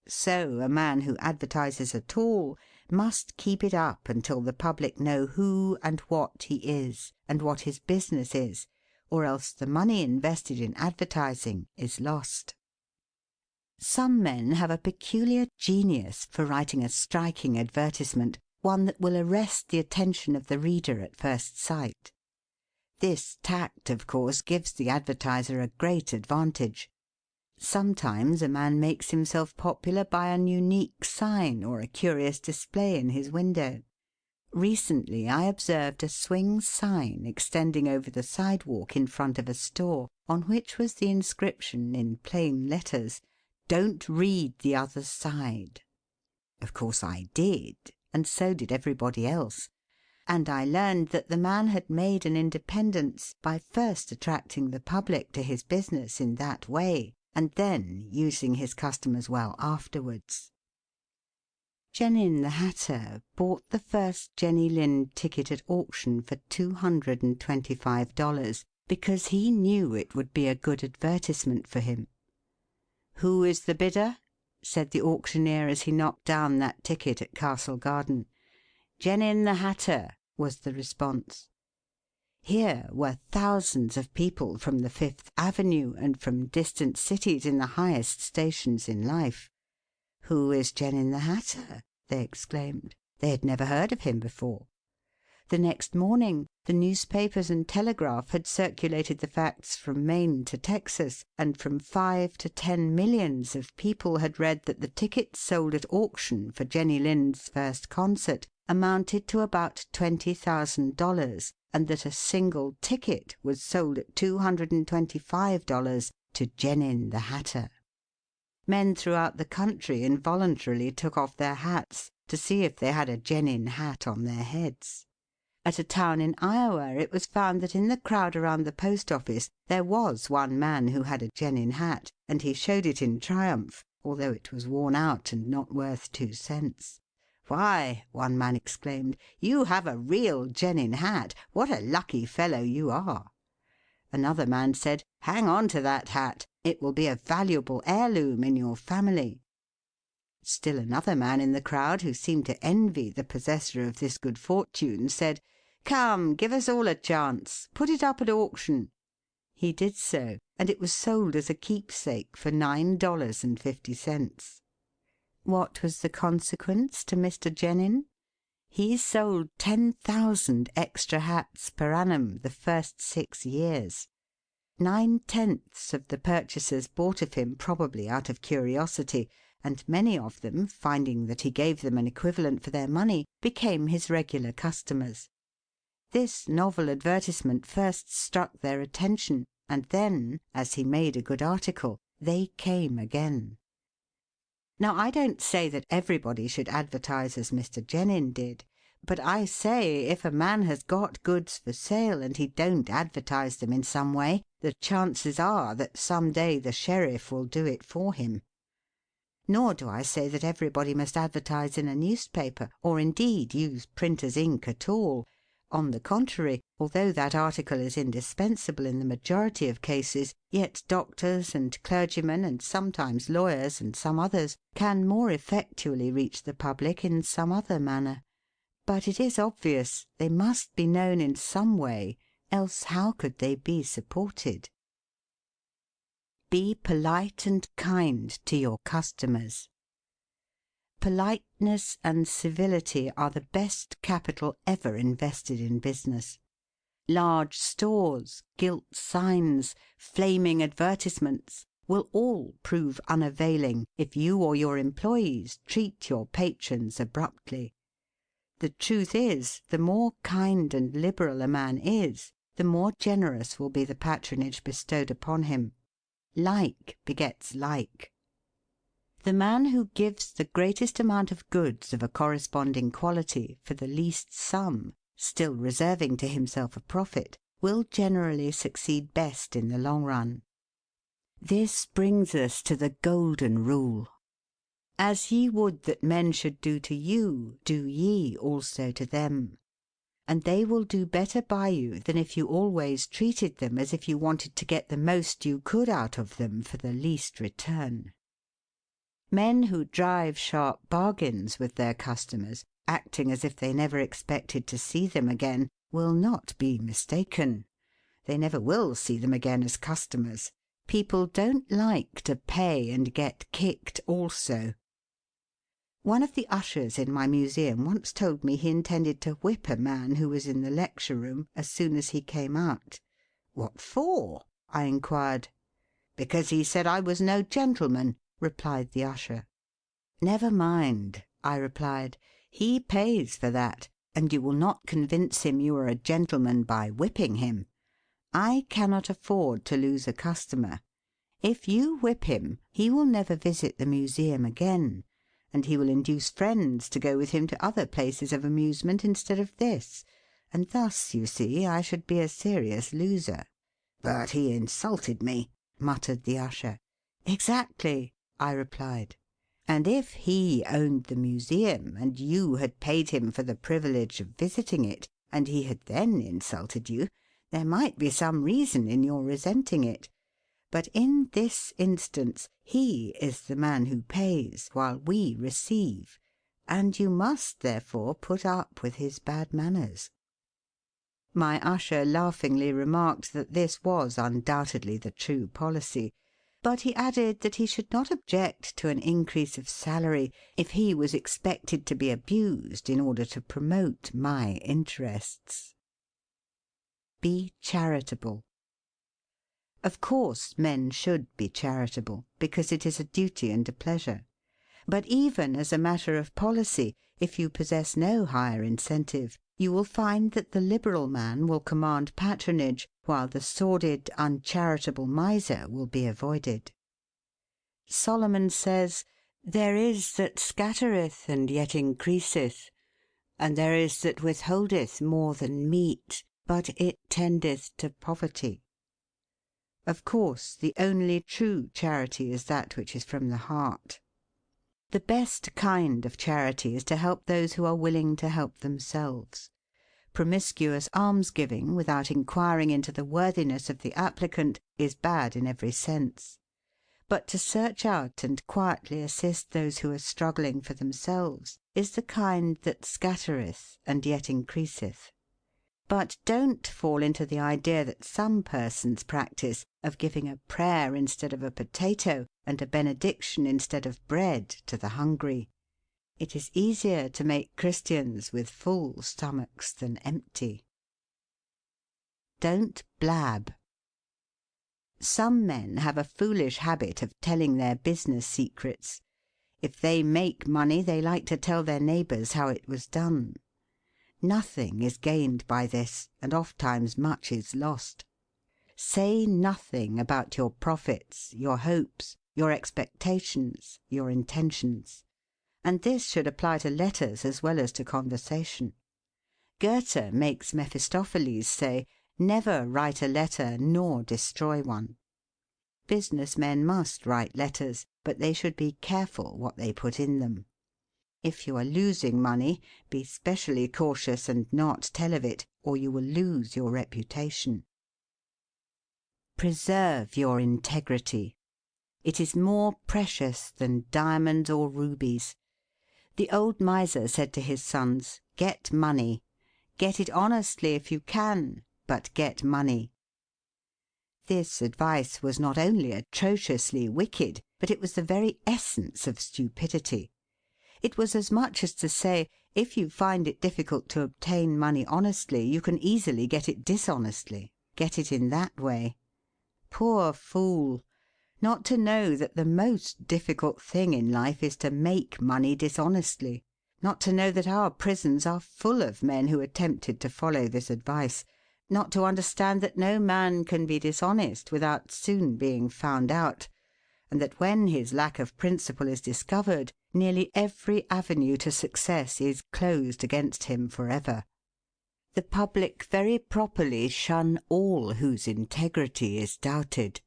Speaker 1: So a man who advertises at all must keep it up until the public know who and what he is, and what his business is, or else the money invested in advertising is lost. Some men have a peculiar genius for writing a striking advertisement, one that will arrest the attention of the reader at first sight. This tact, of course, gives the advertiser a great advantage. Sometimes a man makes himself popular by an unique sign or a curious display in his window. Recently I observed a swing sign extending over the sidewalk in front of a store, on which was the inscription in plain letters, "Don't read the other side." Of course I did, and so did everybody else. And I learned that the man had made an independence by first attracting the public to his business in that way, and then using his customers well afterwards. Genin the Hatter bought the first Jenny Lind ticket at auction for $225 because he knew it would be a good advertisement for him. "Who is the bidder?" said the auctioneer as he knocked down that ticket at Castle Garden. "Genin the Hatter," was the response. Here were thousands of people from the Fifth Avenue and from distant cities in the highest stations in life. "Who is Genin the Hatter?" they exclaimed. They had never heard of him before. The next morning the newspapers and telegraph had circulated the facts from Maine to Texas, and from 5 to 10 millions of people had read that the tickets sold at auction for Jenny Lind's first concert amounted to about $20,000, and that a single ticket was sold at $225 to Genin the Hatter. Men throughout the country involuntarily took off their hats to see if they had a Genin hat on their heads. At a town in Iowa it was found that in the crowd around the post office there was one man who had a Genin hat, and he showed it in triumph, although it was worn out and not worth 2 cents. "Why," one man exclaimed, "you have a real Genin hat. What a lucky fellow you are." Another man said, "Hang on to that hat. It will be a valuable heirloom in your family." Still another man in the crowd, who seemed to envy the possessor of this good fortune, said, "Come, give us all a chance. Put it up at auction." He did so, and it was sold as a keepsake for $9.50. What was the consequence to Mr. Genin? He sold 10,000 extra hats per annum the first 6 years. 9/10 of the purchasers bought of him probably out of curiosity, and many of them, finding that he gave them an equivalent for their money, became his regular customers. This novel advertisement first struck their attention, and then, as he made a good article, they came again. Now I don't say that everybody should advertise as Mr. Genin did, but I say if a man has got goods for sale and he don't advertise them in some way, the chances are that some day the sheriff will do it for him. Nor do I say that everybody must advertise in a newspaper, or indeed use printer's ink at all. On the contrary, although that article is indispensable in the majority of cases, yet doctors and clergymen, and sometimes lawyers and some others, can more effectually reach the public in some other manner. But it is obvious they must be known in some way, else how could they be supported? Be polite and kind to your customers. Politeness and civility are the best capital ever invested in business. Large stores, gilt signs, flaming advertisements will all prove unavailing if you or your employees treat your patrons abruptly. The truth is, the more kind and liberal a man is, the more generous will be the patronage bestowed upon him. Like begets like. The man who gives the greatest amount of goods of a corresponding quality for the least sum, still reserving to himself a profit, will generally succeed best in the long run. This brings us to the golden rule. As ye would that men should do to you, do ye also to them. And they will do better by you than if you always treated them as if you wanted to get the most you could out of them for the least return. Men who drive sharp bargains with their customers, acting as if they never expected to see them again, will not be mistaken. They never will see them again as customers. People don't like to pay and get kicked also. One of the ushers in my museum once told me he intended to whip a man who was in the lecture room as soon as he came out. "What for?" I inquired. "Because he said I was no gentleman," replied the usher. "Never mind," I replied. "He pays for that, and you will not convince him you are a gentleman by whipping him. I cannot afford to lose a customer. If you whip him, he will never visit the museum again, and he will induce friends to go with him to other places of amusement instead of this, and thus, you see, I should be a serious loser." "But he insulted me," muttered the usher. "Exactly," I replied. "And if he owned the museum, and you had paid him for the privilege of visiting it, and he had then insulted you, there might be some reason in your resenting it. But in this instance he is the man who pays, while we receive, and you must therefore put up with his bad manners." My usher laughingly remarked that this was undoubtedly the true policy, but he added that he should not object to an increase of salary if he was expected to be abused in order to promote my interests. Be charitable. Of course men should be charitable, because it is a duty and a pleasure. But even as a matter of policy, if you possess no higher incentive, you will find that the liberal man will command patronage, while the sordid, uncharitable miser will be avoided. Solomon says, "There is that scattereth and yet increaseth, and there is that withholdeth more than meet, but it tendeth to poverty." Of course, the only true charity is that which is from the heart. The best kind of charity is to help those who are willing to help themselves. Promiscuous almsgiving, without inquiring into the worthiness of the applicant, is bad in every sense. But to search out and quietly assist those who are struggling for themselves is the kind that scattereth and yet increaseth. But don't fall into the idea that some persons practice of giving a prayer instead of a potato and a benediction instead of bread to the hungry. It is easier to make Christians with full stomachs than empty. Don't blab. Some men have a foolish habit of telling their business secrets. If they make money, they like to tell their neighbours how it was done. Nothing is gained by this, and ofttimes much is lost. Say nothing about your profits, your hopes, your expectations, your intentions. And this should apply to letters as well as to conversation. Goethe makes Mephistopheles say, "Never write a letter nor destroy one." Business men must write letters, but they should be careful what they put in them. If you are losing money, be specially cautious and not tell of it, or you will lose your reputation. Preserve your integrity. It is more precious than diamonds or rubies. The old miser said to his sons, "Get money. Get it honestly if you can, but get money." This advice was not only atrociously wicked, but it was the very essence of stupidity. It was as much as to say, if you find it difficult to obtain money honestly, you can easily get it dishonestly. Get it in that way. Poor fool! Not to know that the most difficult thing in life is to make money dishonestly. Not to know that our prisons are full of men who attempted to follow this advice. Not to understand that no man can be dishonest without soon being found out, and that when his lack of principle is discovered, nearly every avenue to success is closed against him for ever. The public very properly shun all whose integrity is doubted.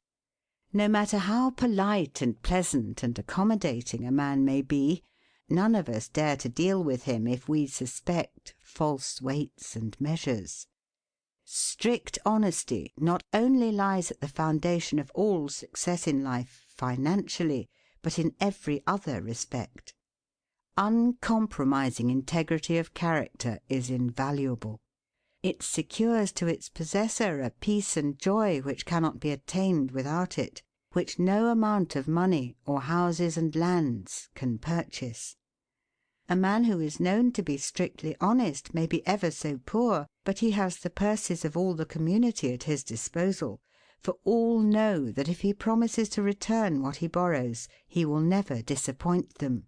Speaker 1: No matter how polite and pleasant and accommodating a man may be, none of us dare to deal with him if we suspect false weights and measures. Strict honesty not only lies at the foundation of all success in life financially, but in every other respect. Uncompromising integrity of character is invaluable. It secures to its possessor a peace and joy which cannot be attained without it, which no amount of money, or houses and lands, can purchase. A man who is known to be strictly honest may be ever so poor, but he has the purses of all the community at his disposal, for all know that if he promises to return what he borrows, he will never disappoint them.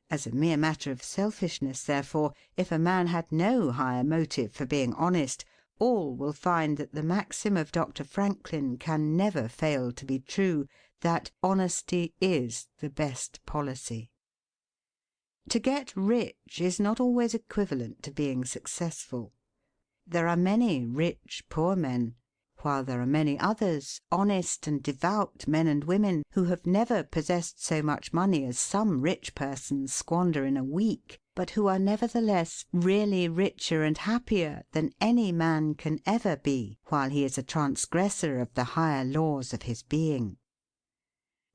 Speaker 1: As a mere matter of selfishness, therefore, if a man had no higher motive for being honest, all will find that the maxim of Dr. Franklin can never fail to be true, that honesty is the best policy. To get rich is not always equivalent to being successful. There are many rich poor men, while there are many others, honest and devout men and women, who have never possessed so much money as some rich persons squander in a week, but who are nevertheless really richer and happier than any man can ever be while he is a transgressor of the higher laws of his being.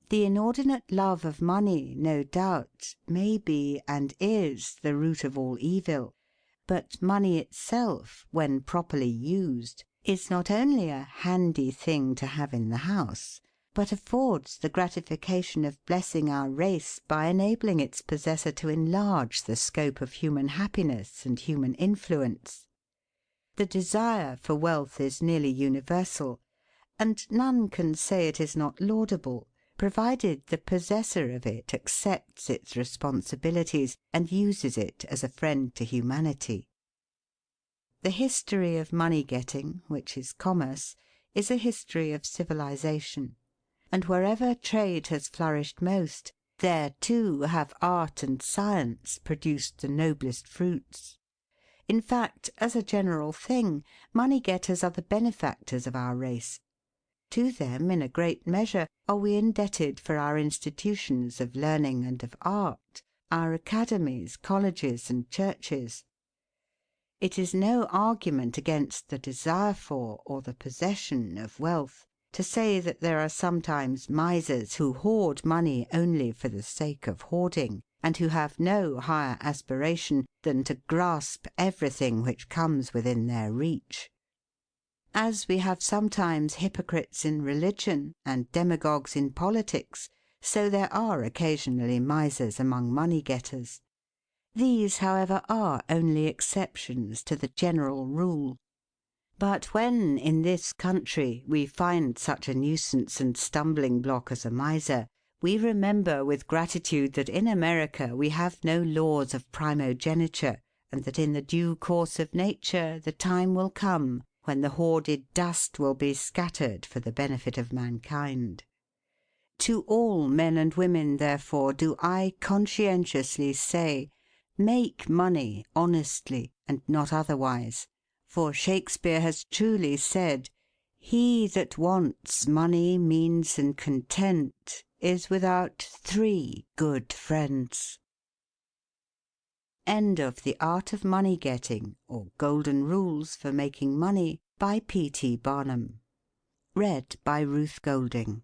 Speaker 1: The inordinate love of money, no doubt, may be and is the root of all evil, but money itself, when properly used, is not only a handy thing to have in the house, but affords the gratification of blessing our race by enabling its possessor to enlarge the scope of human happiness and human influence. The desire for wealth is nearly universal, and none can say it is not laudable, provided the possessor of it accepts its responsibilities and uses it as a friend to humanity. The history of money-getting, which is commerce, is a history of civilization, and wherever trade has flourished most, there too have art and science produced the noblest fruits. In fact, as a general thing, money-getters are the benefactors of our race. To them, in a great measure, are we indebted for our institutions of learning and of art, our academies, colleges, and churches. It is no argument against the desire for, or the possession of wealth, to say that there are sometimes misers who hoard money only for the sake of hoarding, and who have no higher aspiration than to grasp everything which comes within their reach. As we have sometimes hypocrites in religion and demagogues in politics, so there are occasionally misers among money-getters. These, however, are only exceptions to the general rule. But when, in this country, we find such a nuisance and stumbling block as a miser, we remember with gratitude that in America we have no laws of primogeniture, and that in the due course of nature the time will come when the hoarded dust will be scattered for the benefit of mankind. To all men and women, therefore, do I conscientiously say, make money honestly and not otherwise, for Shakespeare has truly said, "He that wants money, means, and content, is without 3 good friends." End of The Art of Money Getting, or Golden Rules for Making Money, by P. T. Barnum. Read by Ruth Golding.